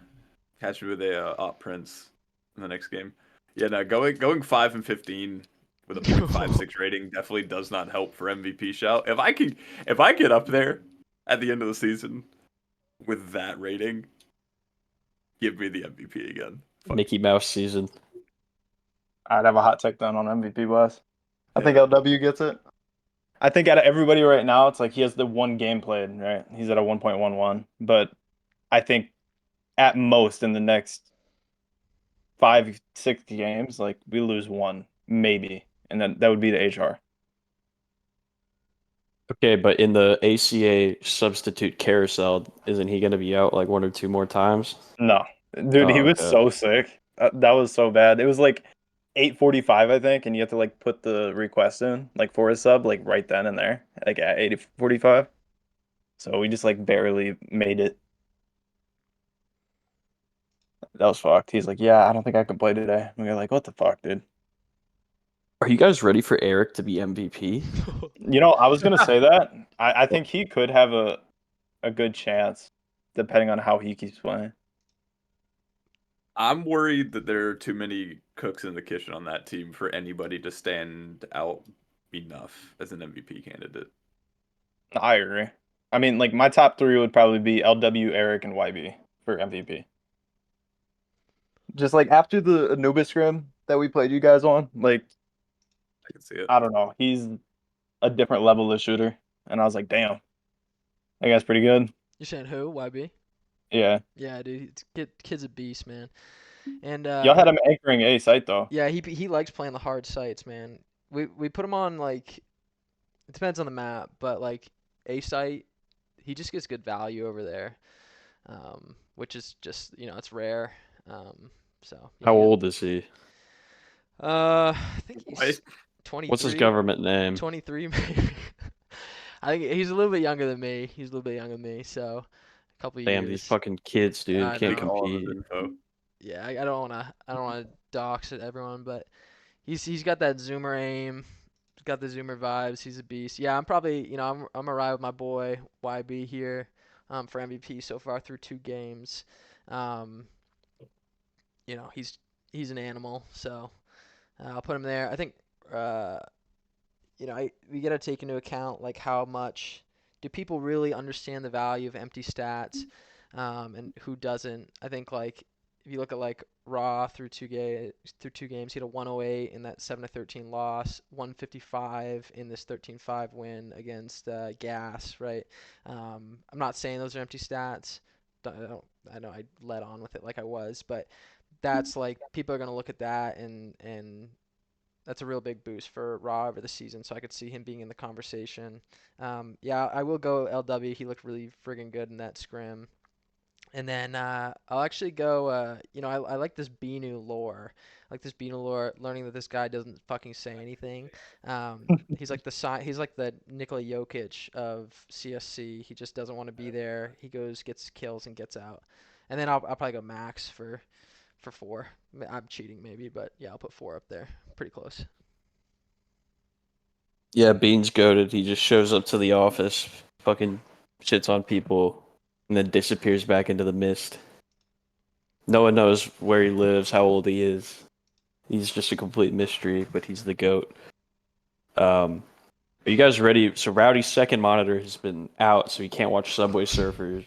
[SPEAKER 3] Catch me with a op prince in the next game. Yeah, no, going 5-15 with a .56 rating definitely does not help for MVP shout. If I get up there at the end of the season with that rating, give me the MVP again. Fuck.
[SPEAKER 4] Mickey Mouse season.
[SPEAKER 2] I'd have a hot take then on MVP West. I think
[SPEAKER 3] Yeah.
[SPEAKER 2] LW gets it. I think out of everybody right now, it's like he has the one game played, right? He's at a 1.11. But I think at most in the next 5, 6 games, like we lose one, maybe. And then that would be the HR.
[SPEAKER 4] Okay, but in the ACA substitute carousel, isn't he gonna be out like one or two more times?
[SPEAKER 2] No. Dude, he
[SPEAKER 4] Oh,
[SPEAKER 2] was
[SPEAKER 4] okay.
[SPEAKER 2] so sick. That was so bad. It was like 8:45, I think, and you have to like put the request in, like for a sub, like right then and there, like at 8:45. So we just like barely made it. That was fucked. He's like, yeah, I don't think I can play today. And we are like, what the fuck, dude?
[SPEAKER 4] Are you guys ready for Eric to be MVP?
[SPEAKER 2] You know, I was gonna say that. I think he could have a good chance, depending on how he keeps playing.
[SPEAKER 3] I'm worried that there are too many cooks in the kitchen on that team for anybody to stand out enough as an MVP candidate.
[SPEAKER 2] I agree. I mean, like my top three would probably be LW, Eric, and YB for MVP. Just like after the Anubis scrim that we played you guys on, like
[SPEAKER 3] I can see it.
[SPEAKER 2] I don't know, he's a different level of shooter, and I was like, damn, that guy's pretty good.
[SPEAKER 1] You're saying who? YB?
[SPEAKER 2] Yeah,
[SPEAKER 1] Yeah, dude, kid's a beast, man. And
[SPEAKER 2] y'all had him anchoring A site though.
[SPEAKER 1] yeah, he likes playing the hard sites, man. We put him on like it depends on the map, but like A site, he just gets good value over there, which is just it's rare. So yeah,
[SPEAKER 4] How old is he?
[SPEAKER 1] I think he's
[SPEAKER 3] Wait.
[SPEAKER 1] 23.
[SPEAKER 4] What's his government name?
[SPEAKER 1] 23 maybe. I think he's a little bit younger than me. He's a little bit younger than me, so a couple
[SPEAKER 4] Damn, these
[SPEAKER 1] years.
[SPEAKER 4] fucking kids, dude,
[SPEAKER 1] I
[SPEAKER 4] can't
[SPEAKER 3] Leak
[SPEAKER 1] know.
[SPEAKER 3] all of his
[SPEAKER 4] compete.
[SPEAKER 3] info.
[SPEAKER 1] Yeah, I don't wanna dox everyone, but he's got that zoomer aim, got the Zoomer vibes. He's a beast. Yeah, I'm probably, I'm a ride with my boy YB here, for MVP so far through 2 games. Um, he's an animal, so I'll put him there. I think, uh, we got to take into account like how much do people really understand the value of empty stats, and who doesn't. I think like if you look at like Raw through 2 games, he had a 108 in that 7-13 loss, 155 in this 13-5 win against Gas, right? I'm not saying those are empty stats. I know I led on with it like I was, but that's like people are gonna look at that and that's a real big boost for Raw over the season. So I could see him being in the conversation. Yeah, I will go LW. He looked really friggin' good in that scrim. And then I'll actually go. I like this Binu lore. I like this Binu lore. Learning that this guy doesn't fucking say anything. He's like the Nikola Jokic of CSC. He just doesn't want to be there. He goes, gets kills, and gets out. And then I'll probably go Max for 4. I'm cheating maybe, but yeah, I'll put 4 up there. Pretty close.
[SPEAKER 4] Yeah, Bean's goated. He just shows up to the office, fucking shits on people, and then disappears back into the mist. No one knows where he lives, how old he is. He's just a complete mystery, but he's the goat. Are you guys ready? So Rowdy's second monitor has been out, so he can't watch Subway Surfers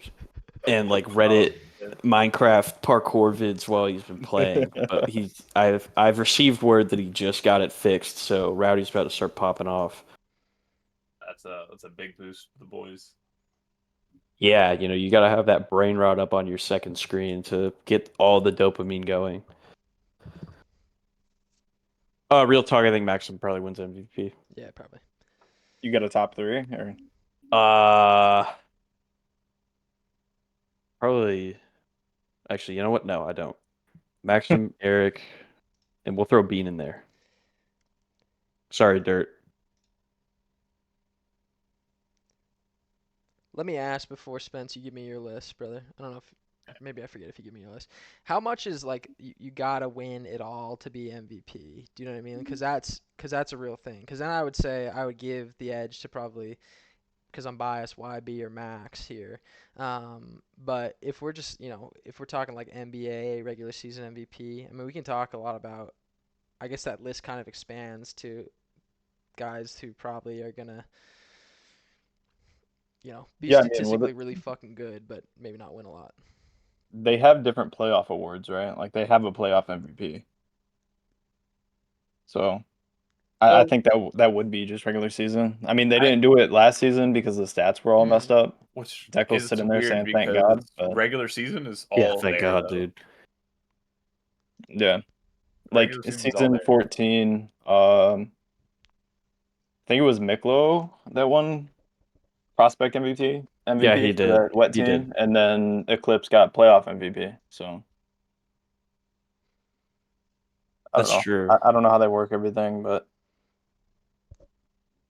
[SPEAKER 4] and like Reddit, Minecraft parkour vids while he's been playing. But I've received word that he just got it fixed, so Rowdy's about to start popping off.
[SPEAKER 3] That's a big boost for the boys.
[SPEAKER 4] Yeah, you gotta have that brain rot up on your second screen to get all the dopamine going. Real talk, I think Maxim probably wins MVP.
[SPEAKER 1] Yeah, probably.
[SPEAKER 2] You got a top 3 or
[SPEAKER 4] Uh, Probably. Actually, you know what? No, I don't. Maxim, Eric, and we'll throw Bean in there. Sorry, Dirt.
[SPEAKER 1] Let me ask before Spence, you give me your list, brother. I don't know if maybe I forget if you give me your list. How much is like you gotta win it all to be MVP? Do you know what I mean? Because that's a real thing. Because then I would say I would give the edge to probably because I'm biased YB or Max here. But if we're just if we're talking like NBA regular season MVP, I mean we can talk a lot about. I guess that list kind of expands to guys who probably are gonna be
[SPEAKER 2] yeah, I mean, well,
[SPEAKER 1] statistically really fucking good, but maybe not win a lot.
[SPEAKER 2] they have different playoff awards, right? Like they have a playoff MVP. So I think that would be just regular season. I mean, they
[SPEAKER 3] I
[SPEAKER 2] didn't do it last season because the stats were all messed
[SPEAKER 1] Mm.
[SPEAKER 2] up.
[SPEAKER 3] which
[SPEAKER 2] Deckel's
[SPEAKER 3] is
[SPEAKER 2] sitting there
[SPEAKER 3] weird
[SPEAKER 2] saying, "Thank
[SPEAKER 3] because
[SPEAKER 2] God," but
[SPEAKER 3] regular season is
[SPEAKER 4] Yeah,
[SPEAKER 3] all
[SPEAKER 4] thank
[SPEAKER 3] there
[SPEAKER 4] God,
[SPEAKER 3] though.
[SPEAKER 4] dude.
[SPEAKER 2] yeah, like
[SPEAKER 3] Regular season's all
[SPEAKER 2] season
[SPEAKER 3] there.
[SPEAKER 2] 14. I think it was Miklo that won prospect MVP
[SPEAKER 4] Yeah,
[SPEAKER 2] MVP
[SPEAKER 4] he
[SPEAKER 2] for
[SPEAKER 4] did.
[SPEAKER 2] that wet
[SPEAKER 4] He did.
[SPEAKER 2] team, and then Eclipse got playoff MVP. So I don't
[SPEAKER 4] That's
[SPEAKER 2] know.
[SPEAKER 4] true.
[SPEAKER 2] I don't know how they work everything, but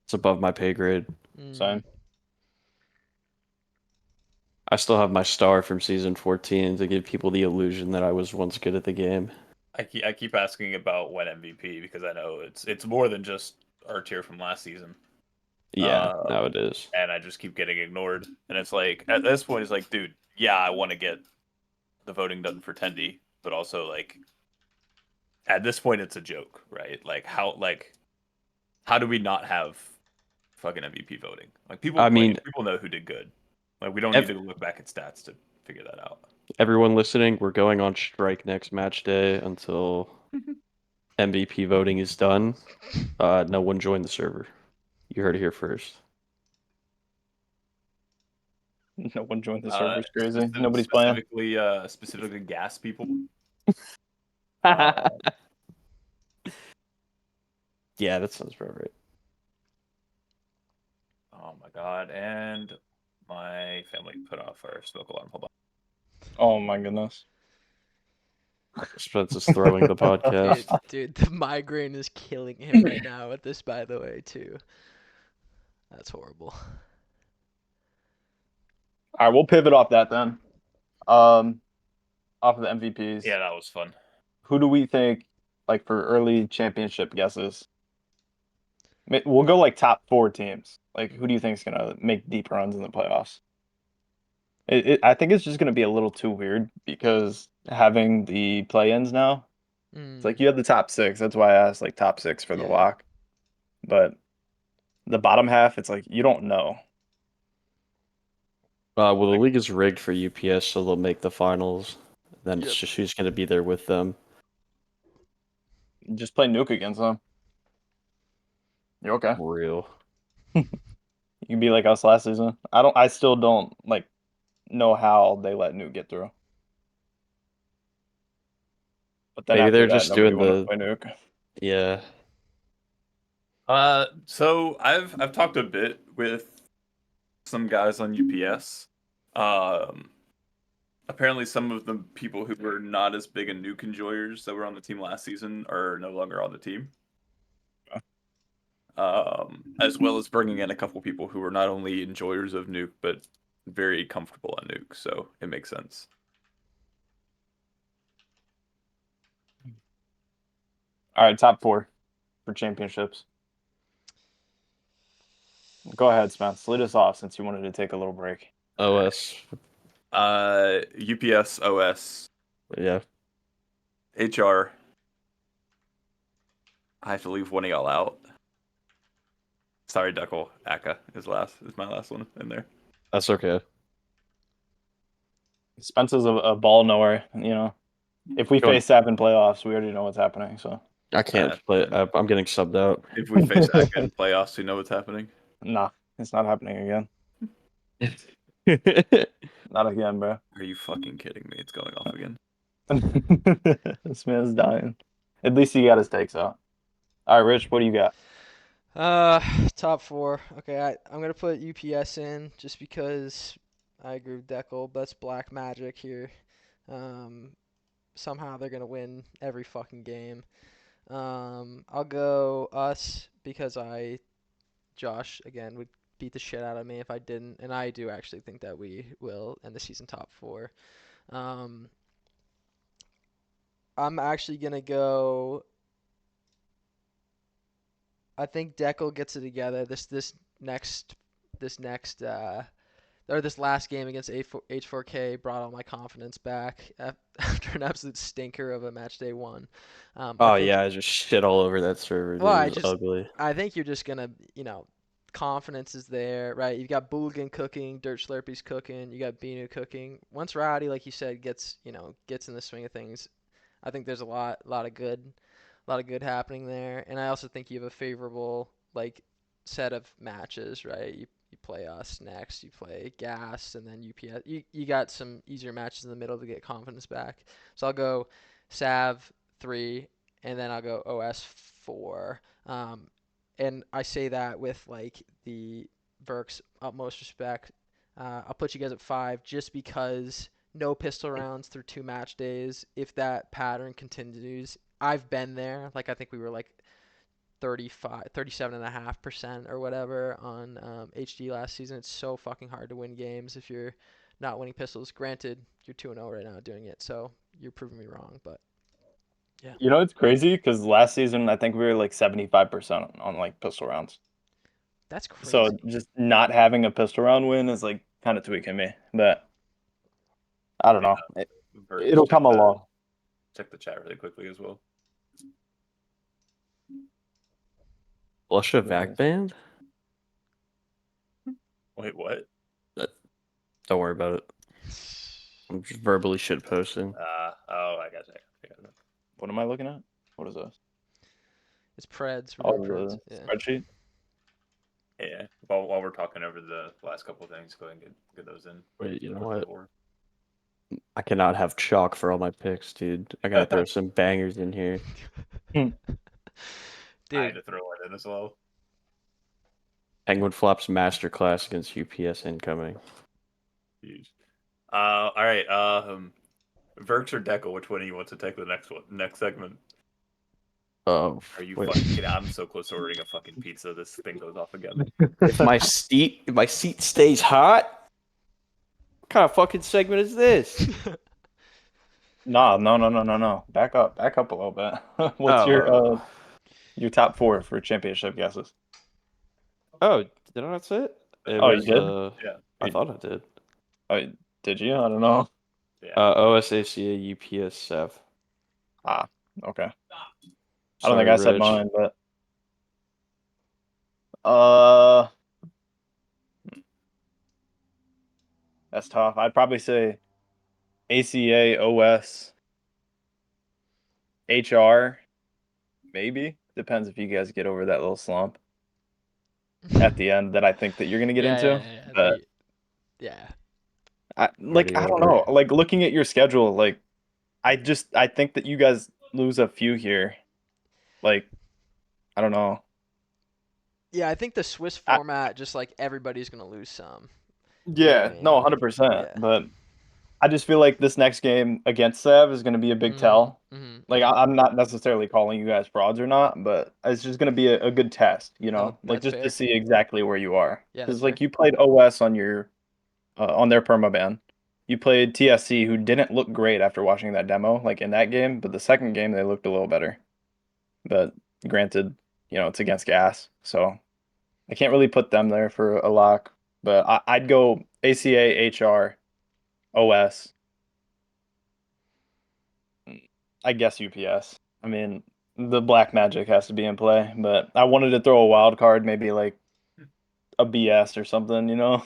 [SPEAKER 4] It's above my pay grade.
[SPEAKER 1] Mm.
[SPEAKER 2] same.
[SPEAKER 4] I still have my star from season 14 to give people the illusion that I was once good at the game.
[SPEAKER 3] I keep asking about when MVP because I know it's more than just our tier from last season.
[SPEAKER 4] Yeah, now it is.
[SPEAKER 3] And I just keep getting ignored. And it's like at this point, it's like, dude, yeah, I want to get the voting done for Tendi, but also like at this point, it's a joke, right? How do we not have fucking MVP voting? Like
[SPEAKER 4] I mean,
[SPEAKER 3] people know who did good. Like we don't need
[SPEAKER 4] ev-
[SPEAKER 3] to look back at stats to figure that out.
[SPEAKER 4] everyone listening, we're going on strike next match day until MVP voting is done. No one join the server. You heard it here first.
[SPEAKER 2] No one joined the server's crazy.
[SPEAKER 3] Specific,
[SPEAKER 2] Nobody's playing.
[SPEAKER 3] specifically gas people. Uh,
[SPEAKER 4] Yeah, that sounds about right.
[SPEAKER 3] oh my god! And my family put off our smoke alarm. Hold on.
[SPEAKER 2] Oh my goodness.
[SPEAKER 4] Spence is throwing the
[SPEAKER 1] Dude,
[SPEAKER 4] podcast.
[SPEAKER 1] dude, the migraine is killing him right now with this, by the way, too. That's horrible.
[SPEAKER 2] All right, we'll pivot off that then. Off of the MVPs.
[SPEAKER 3] Yeah, that was fun.
[SPEAKER 2] Who do we think, like for early championship guesses? We'll go like top 4 teams. Like, who do you think is gonna make deep runs in the playoffs? I think it's just gonna be a little too weird because having the play-ins now, it's
[SPEAKER 1] Mm,
[SPEAKER 2] like you have the top 6. That's why I asked like top 6 for the
[SPEAKER 1] yeah.
[SPEAKER 2] lock. But the bottom half, it's like you don't know.
[SPEAKER 4] Well, the
[SPEAKER 2] Like,
[SPEAKER 4] league is rigged for UPS, so they'll make the finals. Then it's
[SPEAKER 1] Yep.
[SPEAKER 4] just who's going to be there with them.
[SPEAKER 2] just play Nuke against them. You're okay.
[SPEAKER 4] Real.
[SPEAKER 2] You can be like us last season. I still don't like know how they let Nuke get through. But then
[SPEAKER 4] Maybe
[SPEAKER 2] after
[SPEAKER 4] they're
[SPEAKER 2] that,
[SPEAKER 4] just
[SPEAKER 2] nobody
[SPEAKER 4] doing
[SPEAKER 2] wanted to
[SPEAKER 4] the
[SPEAKER 2] play Nuke.
[SPEAKER 4] yeah.
[SPEAKER 3] So I've talked a bit with some guys on UPS. Um, Apparently some of the people who were not as big a nuke enjoyers that were on the team last season are no longer on the team. As well as bringing in a couple people who are not only enjoyers of nuke but very comfortable on nuke, so it makes sense.
[SPEAKER 2] All right, top 4 for championships. Go ahead, Spence. Lead us off since you wanted to take a little break.
[SPEAKER 4] OS.
[SPEAKER 3] UPS, OS,
[SPEAKER 4] Yeah.
[SPEAKER 3] HR. I have to leave one of y'all out. Sorry, Duckle. Aka is my last one in there.
[SPEAKER 4] That's okay.
[SPEAKER 2] Spence is a ball knower. You know, if we
[SPEAKER 4] Go on.
[SPEAKER 2] face Sap in playoffs, we already know what's happening. So,
[SPEAKER 4] I can't play. I'm getting subbed out.
[SPEAKER 3] If we face Aka in playoffs, we know what's happening.
[SPEAKER 2] nah, it's not happening again. Not again, bro.
[SPEAKER 3] Are you fucking kidding me? It's going off again.
[SPEAKER 2] This man's dying. At least he got his takes out. All right, Rich, what do you got?
[SPEAKER 1] Uh, top 4. Okay, I'm gonna put UPS in just because I agree with Deckel. That's black magic here. Um, somehow they're gonna win every fucking game. I'll go us because Josh again would beat the shit out of me if I didn't, and I do actually think that we will end the season top 4. Um, I'm actually gonna go. I think Deckel gets it together. This next or this last game against H4K brought all my confidence back after an absolute stinker of a match day 1. I
[SPEAKER 4] Oh
[SPEAKER 1] think
[SPEAKER 4] yeah, I just shit all over that server,
[SPEAKER 1] well,
[SPEAKER 4] dude. It was ugly.
[SPEAKER 1] I think you're just gonna confidence is there, right? You've got Booligan cooking, Dirt Slurpees cooking, you got Binu cooking. Once Rowdy, like you said, gets in the swing of things, I think there's a lot of good happening there, and I also think you have a favorable set of matches, right? You play us next, you play Gas, and then UPS. You got some easier matches in the middle to get confidence back. So I'll go Sav 3, and then I'll go OS 4. And I say that with the Verk's utmost respect. I'll put you guys at 5 just because no pistol rounds through 2 match days. If that pattern continues, I've been there. I think we were 37.5% or whatever on HD last season. It's so fucking hard to win games if you're not winning pistols. Granted, you're 2-0 right now doing it, so you're proving me wrong. But yeah,
[SPEAKER 2] You know, it's crazy because last season I think we were like 75% on like pistol rounds.
[SPEAKER 1] that's
[SPEAKER 2] So
[SPEAKER 1] crazy.
[SPEAKER 2] just not having a pistol round win is like kind of tweaking me. But I don't know.
[SPEAKER 3] Verts,
[SPEAKER 2] It'll come along.
[SPEAKER 3] check the chat really quickly as well.
[SPEAKER 4] Flush a vac band?
[SPEAKER 3] Wait, what?
[SPEAKER 4] Don't worry about it. I'm just verbally shit posting.
[SPEAKER 3] Oh, I got you.
[SPEAKER 2] What am I looking at? What is this?
[SPEAKER 1] It's Preds. We're
[SPEAKER 2] Oh,
[SPEAKER 1] doing Preds.
[SPEAKER 2] the
[SPEAKER 1] Yeah.
[SPEAKER 2] spreadsheet.
[SPEAKER 3] Yeah. While we're talking over the last couple of things, go ahead and get those in.
[SPEAKER 4] Wait, you know
[SPEAKER 3] Before
[SPEAKER 4] what?
[SPEAKER 3] the war.
[SPEAKER 4] I cannot have chalk for all my picks, dude. I gotta throw some bangers in here.
[SPEAKER 3] I had
[SPEAKER 1] Dude,
[SPEAKER 3] to throw it in as well.
[SPEAKER 4] Penguin Flops Masterclass against UPS incoming.
[SPEAKER 3] Huge. All right. Verks or Deckle, which one do you want to take the next segment?
[SPEAKER 4] Oh,
[SPEAKER 3] Are you
[SPEAKER 4] wait.
[SPEAKER 3] fucking kidding? I'm so close to ordering a fucking pizza. This thing goes off again.
[SPEAKER 4] If my seat stays hot, what kind of fucking segment is this?
[SPEAKER 2] No. Back up a little bit. What's
[SPEAKER 4] Oh,
[SPEAKER 2] your top 4 for championship guesses?
[SPEAKER 4] Oh, did I not say it? It
[SPEAKER 2] Oh, you
[SPEAKER 4] was.
[SPEAKER 2] did?
[SPEAKER 3] Yeah.
[SPEAKER 4] I thought I did.
[SPEAKER 2] Oh, did you? I don't know.
[SPEAKER 3] Yeah.
[SPEAKER 4] OSACA UPSF.
[SPEAKER 2] Ah, okay. I don't think
[SPEAKER 4] Sorry,
[SPEAKER 2] I said
[SPEAKER 4] Rich.
[SPEAKER 2] mine, but uh, that's tough. I'd probably say ACA, OS, HR, maybe. Depends if you guys get over that little slump at the end that I think that you're gonna get
[SPEAKER 1] Yeah,
[SPEAKER 2] into.
[SPEAKER 1] yeah, yeah.
[SPEAKER 2] But
[SPEAKER 1] Yeah.
[SPEAKER 4] Already
[SPEAKER 2] I don't
[SPEAKER 4] over.
[SPEAKER 2] know. Like looking at your schedule, like I think that you guys lose a few here. Like I don't know.
[SPEAKER 1] Yeah, I think the Swiss
[SPEAKER 2] I,
[SPEAKER 1] format, just like everybody's gonna lose some. You know what I
[SPEAKER 2] yeah, no,
[SPEAKER 1] mean?
[SPEAKER 2] 100%.
[SPEAKER 1] Yeah.
[SPEAKER 2] But I just feel like this next game against Sev is going to be a big tell. Like
[SPEAKER 1] Mm-hmm.
[SPEAKER 2] I'm not necessarily calling you guys frauds or not, but it's just going to be a good test,
[SPEAKER 1] No,
[SPEAKER 2] like
[SPEAKER 1] that's
[SPEAKER 2] just to
[SPEAKER 1] fair.
[SPEAKER 2] see exactly where you are.
[SPEAKER 1] Yeah, that's
[SPEAKER 2] Because
[SPEAKER 1] fair.
[SPEAKER 2] like you played OS on their permaban, you played TSC who didn't look great after watching that demo, like in that game, but the second game they looked a little better. But granted, it's against Gas, so I can't really put them there for a lock. But I'd go ACA, HR, OS. I guess UPS. I mean, the black magic has to be in play, but I wanted to throw a wild card, maybe like a BS or something. Just
[SPEAKER 4] I'm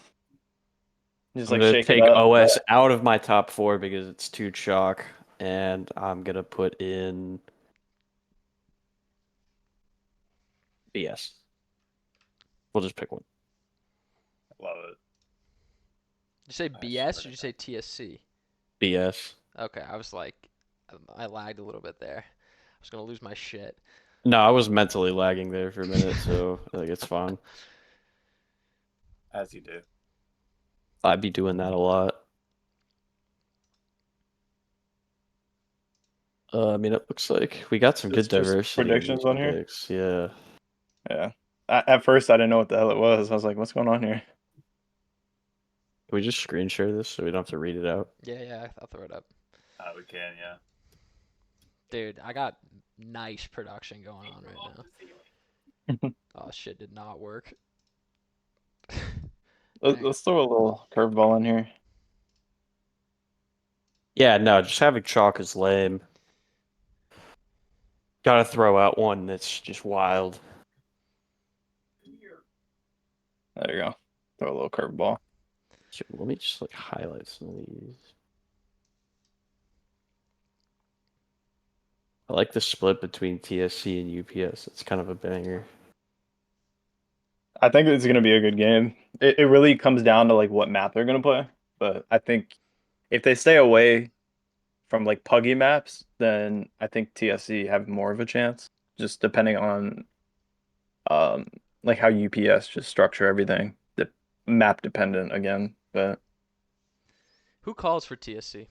[SPEAKER 2] like
[SPEAKER 4] gonna
[SPEAKER 2] shake it
[SPEAKER 4] take
[SPEAKER 2] up.
[SPEAKER 4] OS
[SPEAKER 2] But
[SPEAKER 4] out of my top four because it's too chalk, and I'm gonna put in BS. We'll just pick one.
[SPEAKER 3] Love it.
[SPEAKER 1] Did you say
[SPEAKER 3] I should
[SPEAKER 1] BS or
[SPEAKER 3] write
[SPEAKER 1] did you
[SPEAKER 3] it
[SPEAKER 1] say
[SPEAKER 3] down.
[SPEAKER 1] TSC?
[SPEAKER 4] BS.
[SPEAKER 1] Okay, I was like, I lagged a little bit there. I was gonna lose my shit.
[SPEAKER 4] No, I was mentally lagging there for a minute, so like it's fine.
[SPEAKER 3] As you do.
[SPEAKER 4] I'd be doing that a lot. I mean, it looks like we got some good
[SPEAKER 2] it's just
[SPEAKER 4] diversity in these
[SPEAKER 2] predictions on here.
[SPEAKER 4] picks. Yeah.
[SPEAKER 2] Yeah. At first, I didn't know what the hell it was. I was like, "What's going on here?"
[SPEAKER 4] Can we just screen share this so we don't have to read it out?
[SPEAKER 1] Yeah, yeah, I'll throw it up.
[SPEAKER 3] We can, yeah.
[SPEAKER 1] Dude, I got nice production going on right now. Oh, shit did not work. Dang.
[SPEAKER 2] Let's throw a little curveball in here.
[SPEAKER 4] Yeah, no, just having chalk is lame. Gotta throw out one that's just wild.
[SPEAKER 2] There you go. Throw a little curveball.
[SPEAKER 4] Here, let me just like highlight some of these. I like the split between TSC and UPS. It's kind of a banger.
[SPEAKER 2] I think it's going to be a good game. It really comes down to like what map they're going to play. But I think if they stay away from like puggy maps, then I think TSC have more of a chance, just depending on um like how UPS just structure everything. The map dependent again, but
[SPEAKER 1] Who calls for TSC?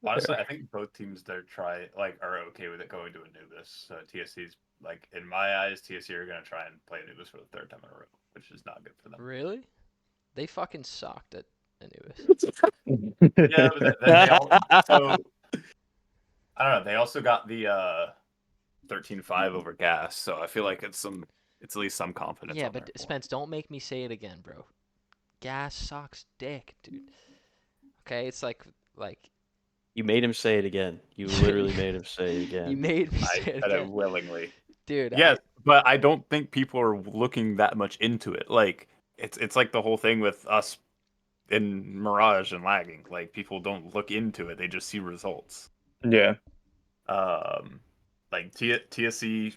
[SPEAKER 3] Honestly, I think both teams there are okay with it going to Anubis. So TSC's like in my eyes, TSC are gonna try and play Anubis for the third time in a row, which is not good for them.
[SPEAKER 1] Really? They fucking sucked at Anubis.
[SPEAKER 3] Yeah, but then they all so I don't know. They also got the 13-5 over Gas, so I feel like it's at least some confidence
[SPEAKER 1] Yeah,
[SPEAKER 3] on their
[SPEAKER 1] but
[SPEAKER 3] part.
[SPEAKER 1] Spence, don't make me say it again, bro. Gas sucks dick, dude. Okay, it's like
[SPEAKER 4] You made him say it again. You literally made him say it
[SPEAKER 1] you
[SPEAKER 4] again.
[SPEAKER 1] made me
[SPEAKER 3] I
[SPEAKER 1] say it
[SPEAKER 3] said it
[SPEAKER 1] again,
[SPEAKER 3] willingly.
[SPEAKER 1] dude.
[SPEAKER 3] Yes, but I don't think people are looking that much into it. Like it's like the whole thing with us in Mirage and lagging. Like people don't look into it; they just see results.
[SPEAKER 2] yeah.
[SPEAKER 3] Um, like TSC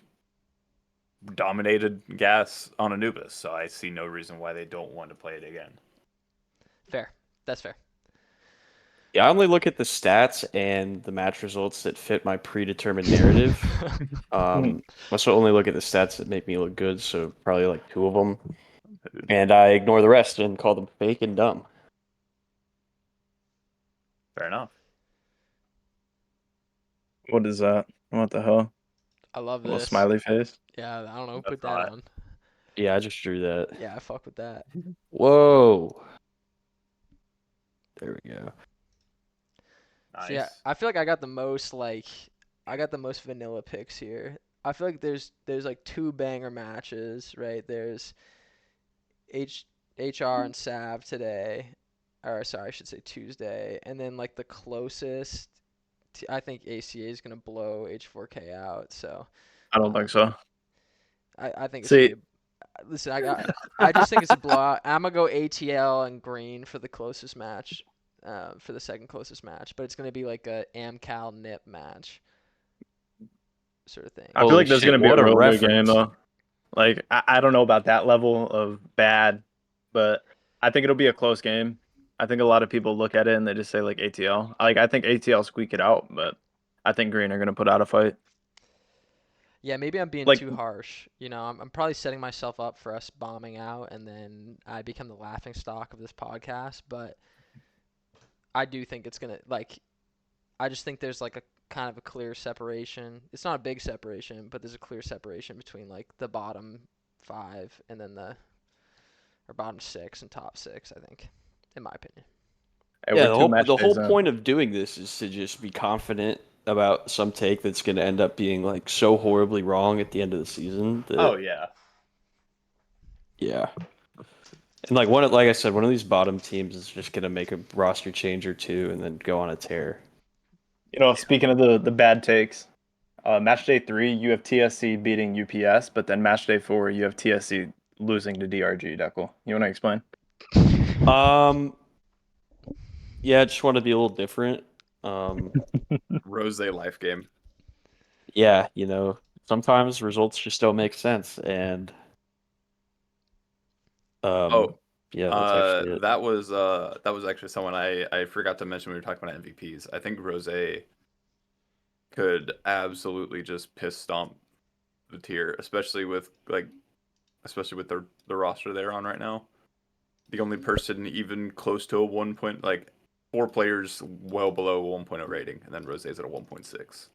[SPEAKER 3] dominated Gas on Anubis, so I see no reason why they don't want to play it again.
[SPEAKER 1] Fair. That's fair.
[SPEAKER 4] Yeah, I only look at the stats and the match results that fit my predetermined narrative. I also only look at the stats that make me look good, so probably like two of them. And I ignore the rest and call them fake and dumb.
[SPEAKER 3] Fair enough.
[SPEAKER 2] What is that? What the hell?
[SPEAKER 1] I love
[SPEAKER 2] A little
[SPEAKER 1] this.
[SPEAKER 2] smiley face.
[SPEAKER 1] Yeah, I don't know who
[SPEAKER 3] That's
[SPEAKER 1] put that
[SPEAKER 3] not.
[SPEAKER 1] on.
[SPEAKER 4] Yeah, I just drew that.
[SPEAKER 1] Yeah, I fuck with that.
[SPEAKER 4] Whoa. There we go.
[SPEAKER 1] So yeah,
[SPEAKER 3] Nice.
[SPEAKER 1] I feel like I got the most vanilla picks here. I feel like there's like two banger matches, right? There's H HR and Sav today, or sorry, I should say Tuesday, and then like the closest, I think ACA is gonna blow H4K out. So
[SPEAKER 2] I don't think
[SPEAKER 1] um,
[SPEAKER 2] so.
[SPEAKER 1] I think it's gonna be
[SPEAKER 2] See,
[SPEAKER 1] listen. I just think it's a blowout. I'm gonna go ATL and Green for the closest match, for the second closest match, but it's gonna be like a AmCal Nip match sort of thing.
[SPEAKER 2] I feel
[SPEAKER 4] Holy
[SPEAKER 2] like this is
[SPEAKER 4] shit!
[SPEAKER 2] gonna be
[SPEAKER 4] What
[SPEAKER 2] a
[SPEAKER 4] a
[SPEAKER 2] real good game
[SPEAKER 4] reference.
[SPEAKER 2] though. Like I don't know about that level of bad, but I think it'll be a close game. I think a lot of people look at it and they just say like ATL. Like I think ATL squeak it out, but I think Green are gonna put out a fight.
[SPEAKER 1] Yeah, maybe I'm being
[SPEAKER 2] Like
[SPEAKER 1] too harsh. I'm probably setting myself up for us bombing out, and then I become the laughing stock of this podcast. But I do think it's gonna like. I just think there's like a kind of a clear separation. It's not a big separation, but there's a clear separation between like the bottom five and then the or bottom six and top six. I think, in my opinion.
[SPEAKER 2] hey,
[SPEAKER 4] Yeah,
[SPEAKER 2] we're
[SPEAKER 4] the
[SPEAKER 2] two
[SPEAKER 4] whole
[SPEAKER 2] match
[SPEAKER 4] the whole
[SPEAKER 2] days in.
[SPEAKER 4] point of doing this is to just be confident about some take that's going to end up being like so horribly wrong at the end of the season
[SPEAKER 3] Oh
[SPEAKER 4] that
[SPEAKER 3] yeah.
[SPEAKER 4] yeah. And like I said, one of these bottom teams is just going to make a roster change or two and then go on a tear.
[SPEAKER 2] Speaking of the bad takes, match day 3 you have TSC beating UPS, but then match day 4 you have TSC losing to DRG. Deckel, you want to explain?
[SPEAKER 4] Um yeah, I just want to be a little different.
[SPEAKER 3] Rose life game.
[SPEAKER 4] Yeah, sometimes results just don't make sense and
[SPEAKER 3] Oh,
[SPEAKER 4] yeah, that's actually it.
[SPEAKER 3] that was actually someone I forgot to mention when we were talking about MVPs. I think Rose could absolutely just piss stomp the tier, especially with the roster they're on right now. The only person even close to a 1 point, like 4 players well below a 1.0 rating, and then Rose's at a 1.6.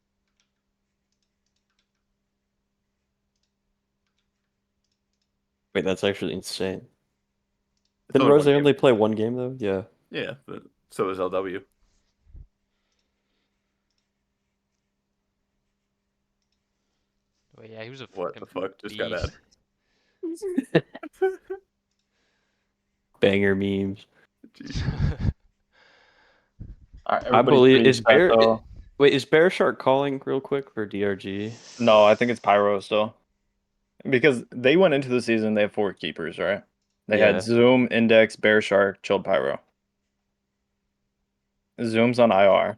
[SPEAKER 4] Wait, that's actually insane.
[SPEAKER 3] It's
[SPEAKER 4] Didn't
[SPEAKER 3] only
[SPEAKER 4] Rose
[SPEAKER 3] one game.
[SPEAKER 4] only play one game though? Yeah.
[SPEAKER 3] Yeah, but so is LW.
[SPEAKER 5] Well, yeah, he was a
[SPEAKER 3] What
[SPEAKER 5] fucking
[SPEAKER 3] the fuck just got
[SPEAKER 5] beast.
[SPEAKER 3] added?
[SPEAKER 4] Banger memes.
[SPEAKER 3] Jeez.
[SPEAKER 2] All right,
[SPEAKER 4] I
[SPEAKER 2] everybody's
[SPEAKER 4] believe
[SPEAKER 2] pretty
[SPEAKER 4] is
[SPEAKER 2] set
[SPEAKER 4] Bear.
[SPEAKER 2] though.
[SPEAKER 4] Wait, is Bear Shark calling real quick for DRG?
[SPEAKER 2] No, I think it's Pyro still. Because they went into the season, they have 4 keepers, right? They had
[SPEAKER 4] Yeah.
[SPEAKER 2] Zoom, Index, Bear Shark, Chilled Pyro. Zoom's on IR.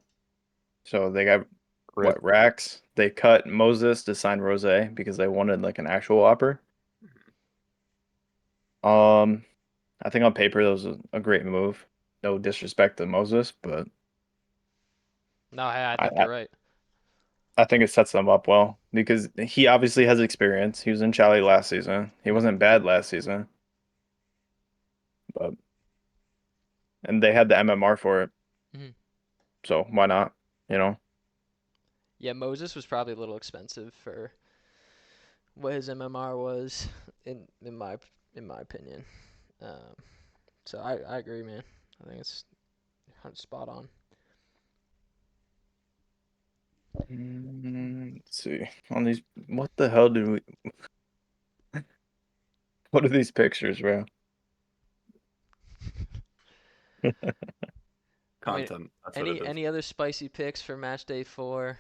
[SPEAKER 2] So they got
[SPEAKER 4] Rip.
[SPEAKER 2] Rax? They cut Moses to sign Rose because they wanted like an actual opper. I think on paper that was a great move. No disrespect to Moses, but
[SPEAKER 5] No, hey, I
[SPEAKER 2] I,
[SPEAKER 5] think
[SPEAKER 2] I
[SPEAKER 5] you're right.
[SPEAKER 2] I think it sets them up well because he obviously has experience. He was in Chally last season. He
[SPEAKER 5] Mhm.
[SPEAKER 2] wasn't bad last season, but and they had the MMR for it.
[SPEAKER 1] Mhm.
[SPEAKER 2] So why not? You know?
[SPEAKER 1] Yeah, Moses was probably a little expensive for what his MMR was in my opinion. Um, so I agree, man. I think it's spot on.
[SPEAKER 2] Let's see. On these, what the hell did we? What are these pictures, bro?
[SPEAKER 1] I mean,
[SPEAKER 3] Content. That's what it is.
[SPEAKER 1] any other spicy picks for match day 4?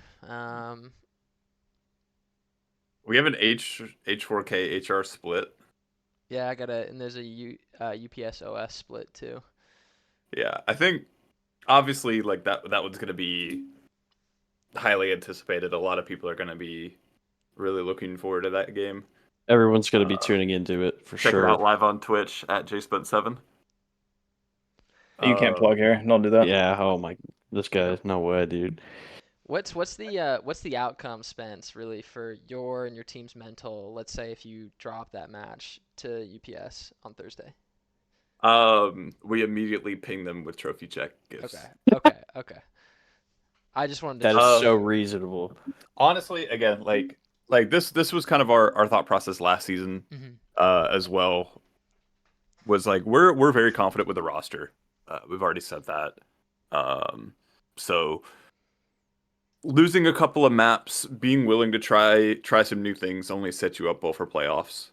[SPEAKER 3] We have an H4K HR split.
[SPEAKER 1] Yeah, and there's a UPS OS split too.
[SPEAKER 3] Yeah, I think obviously like that one's gonna be highly anticipated. A lot of people are gonna be really looking forward to that game.
[SPEAKER 4] Everyone's gonna be
[SPEAKER 3] Uh,
[SPEAKER 4] tuning into it for
[SPEAKER 3] Check it
[SPEAKER 4] sure.
[SPEAKER 3] out live on Twitch at JSpud7.
[SPEAKER 2] You can't plug here. Don't do that.
[SPEAKER 4] Yeah. Oh my. This guy.
[SPEAKER 3] Yep.
[SPEAKER 4] No way, dude.
[SPEAKER 1] What's the outcome, Spence, really for your and your team's mental? Let's say if you drop that match to UPS on Thursday.
[SPEAKER 3] We immediately ping them with trophy check gifts.
[SPEAKER 1] Okay. I just wanted to
[SPEAKER 4] That is
[SPEAKER 1] check.
[SPEAKER 4] so reasonable.
[SPEAKER 3] Honestly, again, like this was kind of our thought process last season,
[SPEAKER 1] Mhm.
[SPEAKER 3] as well. Was like we're very confident with the roster. We've already said that. So losing a couple of maps, being willing to try some new things, only sets you up well for playoffs.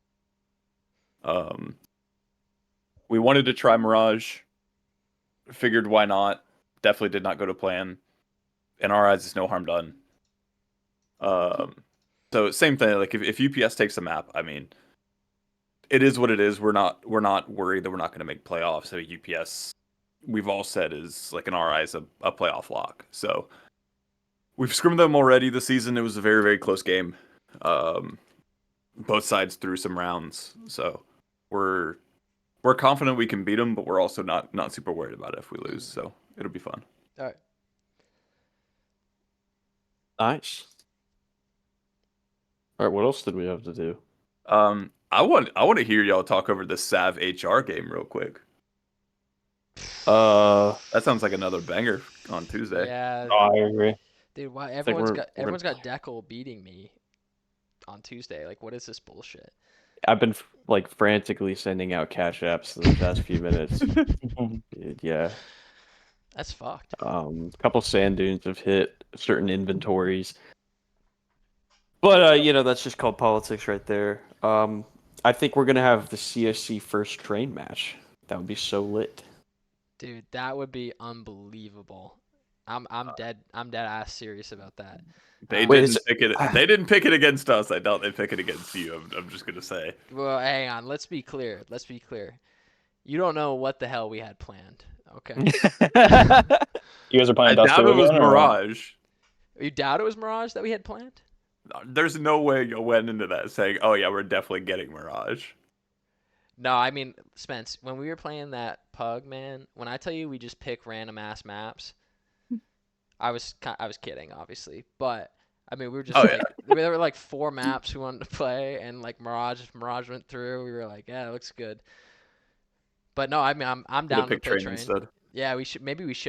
[SPEAKER 3] We wanted to try Mirage. Figured why not. Definitely did not go to plan. In our eyes, it's no harm done. So same thing. Like if UPS takes a map, I mean, it is what it is. We're not worried that we're not going to make playoffs. So UPS, we've all said, is like in our eyes a playoff lock. So we've scrimmed them already this season. It was a very, very close game. Both sides threw some rounds, so we're confident we can beat them, but we're also not super worried about it if we lose. So it'll be fun.
[SPEAKER 1] All right.
[SPEAKER 4] Nice. All right, what else did we have to do?
[SPEAKER 3] I want to hear y'all talk over the Sav HR game real quick. That sounds like another banger on Tuesday.
[SPEAKER 1] Yeah,
[SPEAKER 2] Oh, I agree.
[SPEAKER 1] dude. Why
[SPEAKER 4] think
[SPEAKER 1] everyone's
[SPEAKER 4] we're
[SPEAKER 1] got
[SPEAKER 4] gonna-
[SPEAKER 1] Dekel beating me on Tuesday? Like, what is this bullshit?
[SPEAKER 4] I've been like frantically sending out cash apps the past few minutes. Dude, yeah.
[SPEAKER 1] That's fucked.
[SPEAKER 4] A couple sand dunes have hit certain inventories. But that's just called politics right there. I think we're gonna have the CSC first train match. That would be so lit.
[SPEAKER 1] Dude, that would be unbelievable. I'm dead ass serious about that.
[SPEAKER 3] They
[SPEAKER 4] Wait,
[SPEAKER 3] didn't pick it. They didn't pick it against us. I doubt they pick it against you. I'm just gonna say.
[SPEAKER 1] Well, hang on. Let's be clear. You don't know what the hell we had planned. Okay.
[SPEAKER 2] You guys are
[SPEAKER 3] I
[SPEAKER 2] playing Dust
[SPEAKER 3] doubt
[SPEAKER 2] 2
[SPEAKER 3] it was
[SPEAKER 2] again, or what?
[SPEAKER 3] Mirage.
[SPEAKER 1] You doubt it was Mirage that we had planned?
[SPEAKER 3] There's no way you went into that saying, "Oh yeah, we're definitely getting Mirage."
[SPEAKER 1] No, I mean, Spence, when we were playing that Pug, man, when I tell you we just pick random ass maps, I was kidding, obviously, but I mean, we were just
[SPEAKER 3] Oh,
[SPEAKER 1] like there were like 4 maps we wanted to play, and like Mirage went through. We were like, yeah, it looks good. But no, I mean, I'm
[SPEAKER 3] Could have
[SPEAKER 1] down to
[SPEAKER 3] picked
[SPEAKER 1] play
[SPEAKER 3] train
[SPEAKER 1] train.
[SPEAKER 3] instead.
[SPEAKER 1] Yeah, we should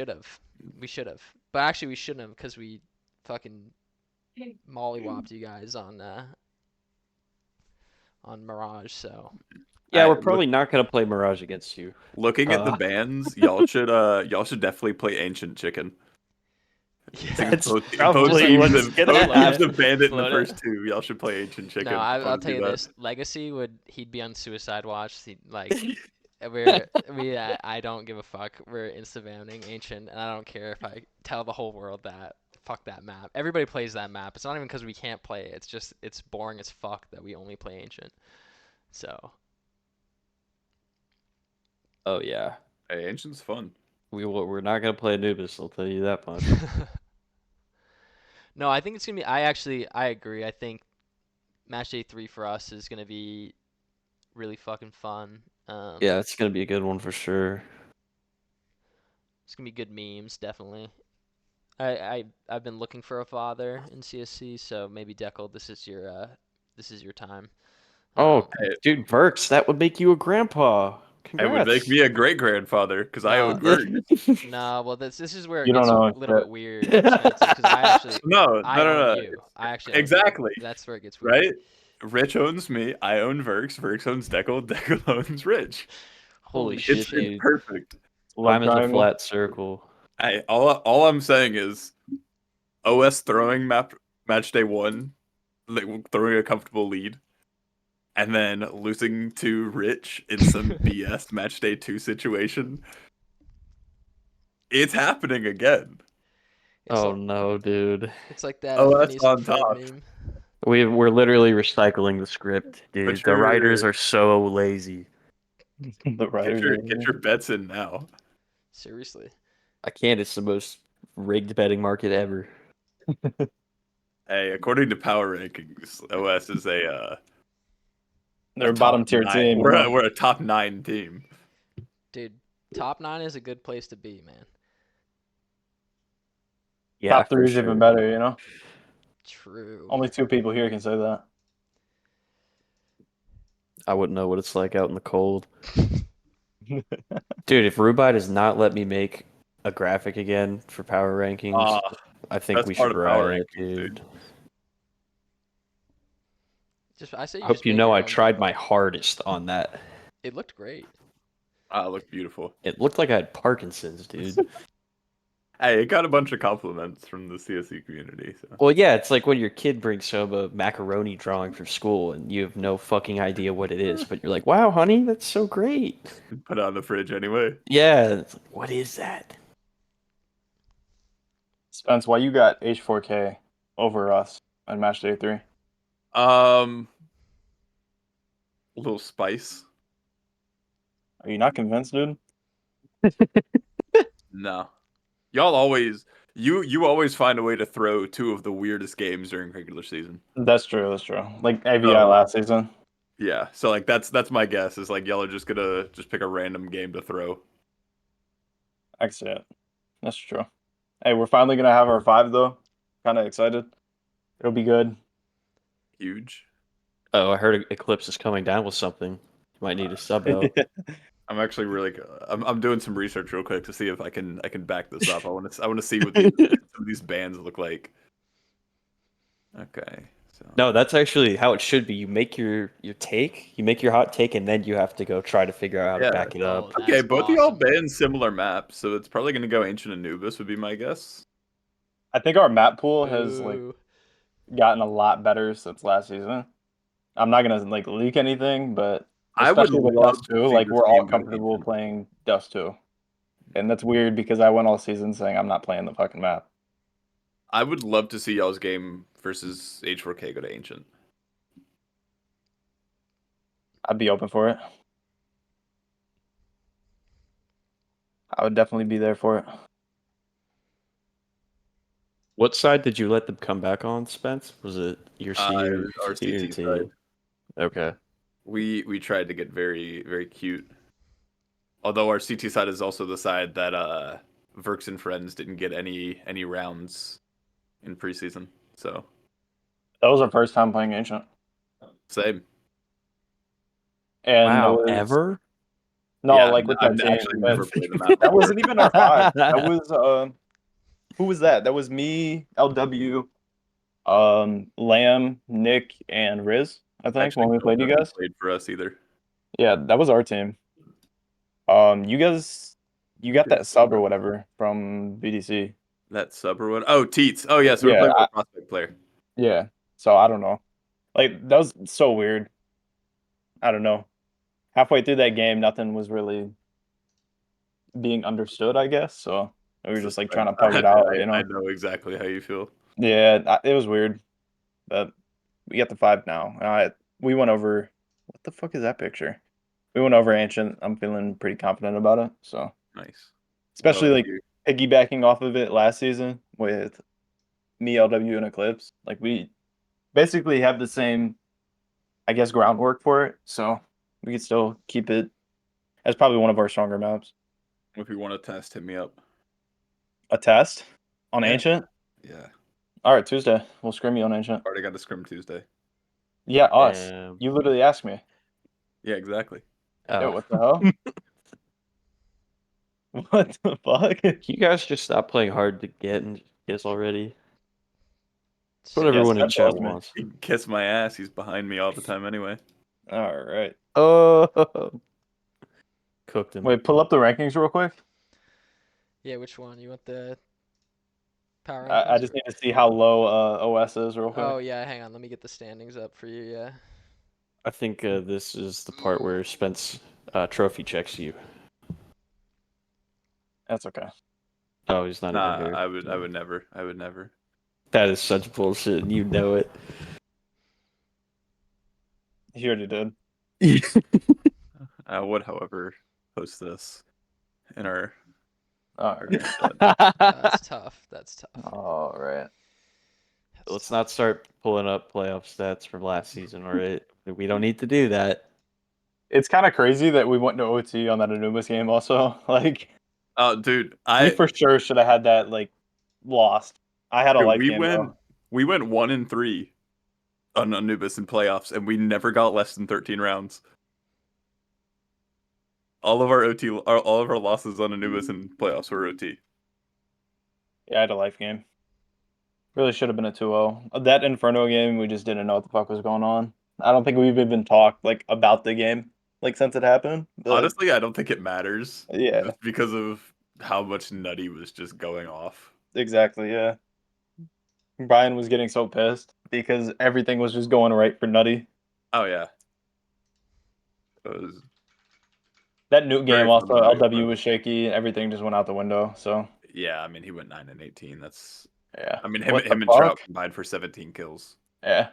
[SPEAKER 1] have, but actually we shouldn't have because we fucking mollywopped you guys on Mirage. So
[SPEAKER 4] Yeah, we're
[SPEAKER 3] Look,
[SPEAKER 4] probably not gonna play Mirage against you.
[SPEAKER 3] looking at the bans, y'all should definitely play Ancient Chicken.
[SPEAKER 1] yeah.
[SPEAKER 3] Seems
[SPEAKER 4] That's
[SPEAKER 3] both
[SPEAKER 4] probably
[SPEAKER 3] teams
[SPEAKER 4] what's
[SPEAKER 3] have
[SPEAKER 4] gonna
[SPEAKER 3] both teams
[SPEAKER 4] happen.
[SPEAKER 3] have banned it in the
[SPEAKER 1] Float it.
[SPEAKER 3] first 2. Y'all should play Ancient Chicken.
[SPEAKER 1] No, I'll
[SPEAKER 3] Wanna
[SPEAKER 1] tell
[SPEAKER 3] do
[SPEAKER 1] you
[SPEAKER 3] that?
[SPEAKER 1] this: Legacy he'd be on suicide watch. Like I don't give a fuck. We're insta banning Ancient, and I don't care if I tell the whole world that. Fuck that map. Everybody plays that map. It's not even because we can't play it. It's just it's boring as fuck that we only play Ancient. So
[SPEAKER 4] Oh yeah,
[SPEAKER 3] Hey, Ancient's fun.
[SPEAKER 4] we're not gonna play Anubis. I'll tell you that much.
[SPEAKER 1] no, I think it's gonna be. I agree. I think match day 3 for us is gonna be really fucking fun.
[SPEAKER 4] Yeah, it's gonna be a good one for sure.
[SPEAKER 1] It's gonna be good memes, definitely. I've been looking for a father in CSC, so maybe Dekel, this is your time.
[SPEAKER 4] Oh,
[SPEAKER 3] Hey,
[SPEAKER 4] dude, Verks, that would make you a grandpa.
[SPEAKER 3] it would make
[SPEAKER 4] Congrats.
[SPEAKER 3] me a great grandfather because I
[SPEAKER 1] No,
[SPEAKER 3] own Vert.
[SPEAKER 1] no, well this is where it
[SPEAKER 2] You don't
[SPEAKER 1] gets a
[SPEAKER 2] know
[SPEAKER 1] little
[SPEAKER 2] shit.
[SPEAKER 1] bit weird, Spencer, because
[SPEAKER 3] No,
[SPEAKER 1] I
[SPEAKER 3] no,
[SPEAKER 1] own
[SPEAKER 3] no.
[SPEAKER 1] you. I actually own you.
[SPEAKER 3] Exactly.
[SPEAKER 1] That's where it gets weird.
[SPEAKER 3] Right? Rich owns me. I own Verks. Verks owns Dekel. Dekel owns Rich.
[SPEAKER 4] Holy
[SPEAKER 1] Holy
[SPEAKER 4] shit,
[SPEAKER 3] It's
[SPEAKER 1] shit.
[SPEAKER 4] dude.
[SPEAKER 3] perfect.
[SPEAKER 2] Love
[SPEAKER 4] Time is a
[SPEAKER 2] triangle.
[SPEAKER 4] flat circle.
[SPEAKER 3] All I'm saying is, OS throwing match day 1, like throwing a comfortable lead, and then losing to Rich in some BS match day 2 situation. It's happening again.
[SPEAKER 1] It's
[SPEAKER 4] Oh
[SPEAKER 1] like,
[SPEAKER 4] no, dude.
[SPEAKER 1] it's like that
[SPEAKER 3] OS
[SPEAKER 1] Phineas
[SPEAKER 3] on
[SPEAKER 1] and Ferb
[SPEAKER 3] top.
[SPEAKER 1] meme.
[SPEAKER 4] We're literally recycling the script, dude.
[SPEAKER 3] Put
[SPEAKER 4] The writers
[SPEAKER 3] your
[SPEAKER 4] are so lazy.
[SPEAKER 2] The writers
[SPEAKER 3] get your bets in now.
[SPEAKER 1] Seriously.
[SPEAKER 4] I can't. It's the most rigged betting market ever.
[SPEAKER 3] Hey, according to power rankings, OS is a
[SPEAKER 2] They're a
[SPEAKER 3] top
[SPEAKER 2] bottom tier
[SPEAKER 3] 9.
[SPEAKER 2] team. You know?
[SPEAKER 3] We're a top 9 team.
[SPEAKER 1] Dude, top 9 is a good place to be, man.
[SPEAKER 4] Yeah,
[SPEAKER 2] Top
[SPEAKER 4] for
[SPEAKER 2] 3 is
[SPEAKER 4] sure.
[SPEAKER 2] even better. You know,
[SPEAKER 1] True.
[SPEAKER 2] only 2 people here can say that.
[SPEAKER 4] I wouldn't know what it's like out in the cold. Dude, if Rubite does not let me make a graphic again for power rankings, I think
[SPEAKER 3] that's
[SPEAKER 4] we
[SPEAKER 3] part
[SPEAKER 4] should
[SPEAKER 3] of power
[SPEAKER 4] riot,
[SPEAKER 3] rankings,
[SPEAKER 4] dude.
[SPEAKER 3] dude.
[SPEAKER 1] I say
[SPEAKER 4] I
[SPEAKER 1] you
[SPEAKER 4] hope
[SPEAKER 1] just
[SPEAKER 4] you
[SPEAKER 1] make
[SPEAKER 4] know
[SPEAKER 1] your
[SPEAKER 4] I
[SPEAKER 1] own
[SPEAKER 4] tried
[SPEAKER 1] thing.
[SPEAKER 4] my hardest on that.
[SPEAKER 1] It looked great.
[SPEAKER 3] Look beautiful.
[SPEAKER 4] It looked like I had Parkinson's, dude.
[SPEAKER 3] Hey, it got a bunch of compliments from the CSE community. So
[SPEAKER 4] Well, yeah, it's like when your kid brings home a macaroni drawing from school and you have no fucking idea what it is, but you're like, wow, honey, that's so great.
[SPEAKER 3] put it on the fridge anyway.
[SPEAKER 4] Yeah, it's like, what is that?
[SPEAKER 2] Spence, why you got H4K over us on match day 3?
[SPEAKER 3] A little spice.
[SPEAKER 2] Are you not convinced, dude?
[SPEAKER 3] No, y'all always you always find a way to throw two of the weirdest games during regular season.
[SPEAKER 2] That's true. That's true. Like AVI
[SPEAKER 3] Oh.
[SPEAKER 2] last season.
[SPEAKER 3] Yeah, so like that's my guess is like y'all are just gonna just pick a random game to throw.
[SPEAKER 2] I can see it. That's true. Hey, we're finally gonna have our 5 though. Kind of excited. It'll be good.
[SPEAKER 3] Huge.
[SPEAKER 4] Oh, I heard Eclipse is coming down with something. You might need a sub out.
[SPEAKER 3] I'm actually really I'm doing some research real quick to see if I can back this up. I want to see what some of these bands look like. Okay. So
[SPEAKER 4] No, that's actually how it should be. You make your take, you make your hot take, and then you have to go try to figure out how
[SPEAKER 3] Yeah.
[SPEAKER 4] to back it
[SPEAKER 5] Oh,
[SPEAKER 4] up.
[SPEAKER 3] Okay,
[SPEAKER 5] that's
[SPEAKER 3] both of y'all
[SPEAKER 5] awesome.
[SPEAKER 3] banned similar maps, so it's probably gonna go Ancient Anubis would be my guess.
[SPEAKER 2] I think our map pool has like
[SPEAKER 1] Boo.
[SPEAKER 2] gotten a lot better since last season. I'm not gonna like leak anything, but
[SPEAKER 3] I would
[SPEAKER 2] especially with
[SPEAKER 3] love
[SPEAKER 2] Dust
[SPEAKER 3] to
[SPEAKER 2] 2,
[SPEAKER 3] see
[SPEAKER 2] like
[SPEAKER 3] this
[SPEAKER 2] we're all
[SPEAKER 3] game go
[SPEAKER 2] comfortable
[SPEAKER 3] Ancient.
[SPEAKER 2] playing Dust 2. And that's weird because I went all season saying I'm not playing the fucking map.
[SPEAKER 3] I would love to see y'all's game versus H4K go to Ancient.
[SPEAKER 2] I'd be open for it. I would definitely be there for it.
[SPEAKER 4] What side did you let them come back on, Spence? Was it your
[SPEAKER 3] It was our
[SPEAKER 4] your
[SPEAKER 3] CT
[SPEAKER 4] team?
[SPEAKER 3] side.
[SPEAKER 4] Okay.
[SPEAKER 3] We tried to get very very cute. Although our CT side is also the side that Verks and friends didn't get any rounds in preseason. So
[SPEAKER 2] That was our first time playing Ancient.
[SPEAKER 3] same.
[SPEAKER 2] And it
[SPEAKER 4] Wow,
[SPEAKER 2] was
[SPEAKER 4] ever?
[SPEAKER 2] no,
[SPEAKER 3] Yeah,
[SPEAKER 2] like with
[SPEAKER 3] I've
[SPEAKER 2] that team.
[SPEAKER 3] actually
[SPEAKER 2] But
[SPEAKER 3] never played the map
[SPEAKER 2] that
[SPEAKER 3] before.
[SPEAKER 2] wasn't even our 5. That was who was that? That was me, LW, Lamb, Nick, and Riz, I think,
[SPEAKER 3] Actually,
[SPEAKER 2] when we
[SPEAKER 3] Bill
[SPEAKER 2] played you
[SPEAKER 3] never
[SPEAKER 2] guys.
[SPEAKER 3] played for us either.
[SPEAKER 2] Yeah, that was our team. You guys, you got that sub or whatever from BDC.
[SPEAKER 3] That sub or what? Oh, Teats. Oh yeah, so we're
[SPEAKER 2] Yeah,
[SPEAKER 3] playing with a prospect player.
[SPEAKER 2] yeah. So I don't know. Like that was so weird. I don't know. Halfway through that game, nothing was really being understood, I guess. So we were just like trying to pug it out, you
[SPEAKER 3] I
[SPEAKER 2] know.
[SPEAKER 3] know exactly how you feel.
[SPEAKER 2] Yeah, it was weird, but we got the 5 now. We went over. What the fuck is that picture? We went over Ancient. I'm feeling pretty confident about it. So
[SPEAKER 3] Nice. Well,
[SPEAKER 2] especially like piggybacking off of it last season with me, LW, and Eclipse. Like we basically have the same, I guess, groundwork for it. So we could still keep it as probably one of our stronger maps.
[SPEAKER 3] if you want to test, hit me up.
[SPEAKER 2] A test on
[SPEAKER 3] Yeah.
[SPEAKER 2] Ancient.
[SPEAKER 3] Yeah.
[SPEAKER 2] All right, Tuesday. We'll scrim you on Ancient.
[SPEAKER 3] Already got a scrim Tuesday.
[SPEAKER 2] Yeah, us.
[SPEAKER 4] Damn.
[SPEAKER 2] You literally asked me.
[SPEAKER 3] Yeah, exactly.
[SPEAKER 2] Yeah,
[SPEAKER 4] Oh.
[SPEAKER 2] what the hell? What the fuck?
[SPEAKER 4] Can you guys just stop playing hard to get and guess already? That's what
[SPEAKER 1] Same.
[SPEAKER 2] Yes,
[SPEAKER 4] everyone in
[SPEAKER 2] that's
[SPEAKER 4] chat
[SPEAKER 2] ultimate.
[SPEAKER 4] wants.
[SPEAKER 3] He can kiss my ass. He's behind me all the time anyway.
[SPEAKER 2] All right.
[SPEAKER 4] Oh, cooked him.
[SPEAKER 2] Wait, pull up the rankings real quick.
[SPEAKER 1] Yeah, which one? You want the power
[SPEAKER 2] I
[SPEAKER 1] rankings?
[SPEAKER 2] just need to see how low OS is real quick.
[SPEAKER 1] Oh yeah, hang on. Let me get the standings up for you. Yeah.
[SPEAKER 4] I think this is the part where Spence trophy checks you.
[SPEAKER 2] That's okay.
[SPEAKER 4] Oh, he's not even
[SPEAKER 3] Nah,
[SPEAKER 4] here.
[SPEAKER 3] I would never. I would never.
[SPEAKER 4] That is such bullshit, and you know it.
[SPEAKER 2] He already did.
[SPEAKER 3] I would, however, post this in our
[SPEAKER 2] All right.
[SPEAKER 3] group chat.
[SPEAKER 1] That's tough. That's tough.
[SPEAKER 2] All right.
[SPEAKER 1] That's
[SPEAKER 4] Let's
[SPEAKER 1] tough.
[SPEAKER 4] not start pulling up playoff stats from last season, all right? We don't need to do that.
[SPEAKER 2] It's kind of crazy that we went to OT on that Anubis game also. Like,
[SPEAKER 3] Oh, dude,
[SPEAKER 2] we for sure should have had that, like, lost. I had a life game, though.
[SPEAKER 3] we went 1-3 on Anubis in playoffs, and we never got less than 13 rounds. All of our losses on Anubis in playoffs were OT.
[SPEAKER 2] Yeah, I had a life game. Really should have been a 2-0. That Inferno game, we just didn't know what the fuck was going on. I don't think we've even talked, like, about the game, like, since it happened. But,
[SPEAKER 3] Honestly, I don't think it matters.
[SPEAKER 2] yeah.
[SPEAKER 3] Just because of how much Nutty was just going off.
[SPEAKER 2] Exactly, yeah. Brian was getting so pissed because everything was just going right for Nutty.
[SPEAKER 3] Oh yeah. It was
[SPEAKER 2] That Newt game
[SPEAKER 3] very fun
[SPEAKER 2] also,
[SPEAKER 3] to root
[SPEAKER 2] LW
[SPEAKER 3] for.
[SPEAKER 2] was shaky. Everything just went out the window. So
[SPEAKER 3] Yeah, I mean he went 9-18. That's
[SPEAKER 2] yeah.
[SPEAKER 3] I mean
[SPEAKER 2] What the
[SPEAKER 3] him and
[SPEAKER 2] fuck?
[SPEAKER 3] Trout combined for 17 kills.
[SPEAKER 2] Yeah.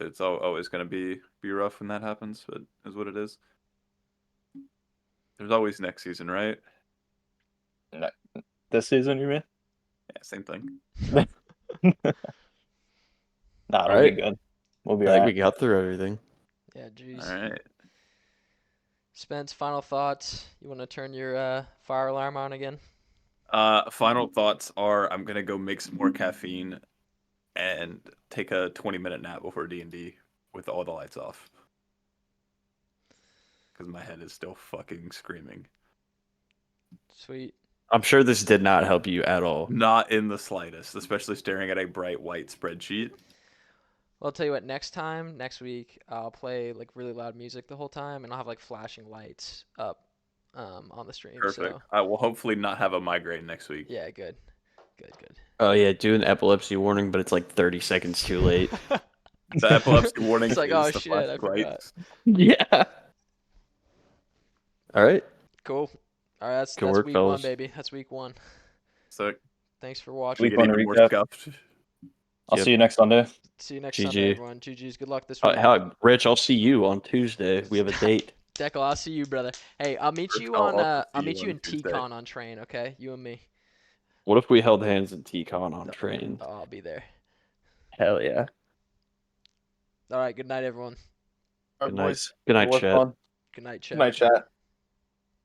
[SPEAKER 3] It's always gonna be rough when that happens, but is what it is. There's always next season, right?
[SPEAKER 2] This season, you mean?
[SPEAKER 3] Yeah, same thing.
[SPEAKER 2] Nah,
[SPEAKER 4] All
[SPEAKER 2] it'll be
[SPEAKER 4] right.
[SPEAKER 2] good. We'll be
[SPEAKER 4] I think we
[SPEAKER 2] alright.
[SPEAKER 4] got through everything.
[SPEAKER 1] Yeah,
[SPEAKER 3] All
[SPEAKER 1] jeez.
[SPEAKER 3] right.
[SPEAKER 1] Spence, final thoughts. You want to turn your fire alarm on again?
[SPEAKER 3] Final thoughts are I'm gonna go make some more caffeine and take a 20-minute nap before D&D with all the lights off. Because my head is still fucking screaming.
[SPEAKER 1] Sweet.
[SPEAKER 4] I'm sure this did not help you at all.
[SPEAKER 3] Not in the slightest, especially staring at a bright white spreadsheet.
[SPEAKER 1] Well, I'll tell you what. Next week, I'll play like really loud music the whole time, and I'll have like flashing lights up on the stream.
[SPEAKER 3] Perfect.
[SPEAKER 1] So
[SPEAKER 3] I will hopefully not have a migraine next week.
[SPEAKER 1] yeah, good.
[SPEAKER 4] Oh yeah, do an epilepsy warning, but it's like 30 seconds too late.
[SPEAKER 3] The epilepsy warning
[SPEAKER 1] It's like,
[SPEAKER 3] is
[SPEAKER 1] oh
[SPEAKER 3] the
[SPEAKER 1] shit, I
[SPEAKER 3] flashing
[SPEAKER 1] forgot.
[SPEAKER 3] lights.
[SPEAKER 4] Yeah. All right.
[SPEAKER 1] Cool. All right,
[SPEAKER 4] Good
[SPEAKER 1] that's
[SPEAKER 4] work,
[SPEAKER 1] week
[SPEAKER 4] fellas.
[SPEAKER 1] one, baby. That's week one.
[SPEAKER 3] So
[SPEAKER 1] Thanks for
[SPEAKER 3] we
[SPEAKER 1] watching.
[SPEAKER 2] Week
[SPEAKER 3] get
[SPEAKER 2] one
[SPEAKER 3] even more
[SPEAKER 2] recap.
[SPEAKER 3] scuffed.
[SPEAKER 2] I'll
[SPEAKER 4] Yep.
[SPEAKER 2] see you next Sunday.
[SPEAKER 1] See you next
[SPEAKER 4] GG.
[SPEAKER 1] Sunday, everyone. GG's. Good luck this week.
[SPEAKER 4] Rich, I'll see you on Tuesday. We have a date.
[SPEAKER 1] Deckle, I'll see you, brother. Hey, I'll meet
[SPEAKER 3] First,
[SPEAKER 1] you
[SPEAKER 3] I'll
[SPEAKER 1] on
[SPEAKER 3] also
[SPEAKER 1] I'll
[SPEAKER 3] see
[SPEAKER 1] meet
[SPEAKER 3] you
[SPEAKER 1] you
[SPEAKER 3] on
[SPEAKER 1] in
[SPEAKER 3] Tuesday.
[SPEAKER 1] T-Con on train, okay? You and me.
[SPEAKER 4] What if we held hands in T-Con on train?
[SPEAKER 1] Oh, I'll be there.
[SPEAKER 4] Hell yeah.
[SPEAKER 1] All right, good night, everyone.
[SPEAKER 2] All
[SPEAKER 4] Good
[SPEAKER 2] right,
[SPEAKER 4] night.
[SPEAKER 2] boys.
[SPEAKER 4] Good
[SPEAKER 2] It
[SPEAKER 4] night,
[SPEAKER 2] was
[SPEAKER 4] chat.
[SPEAKER 2] fun.
[SPEAKER 1] Good night,
[SPEAKER 2] Good
[SPEAKER 1] chat.
[SPEAKER 2] night, chat.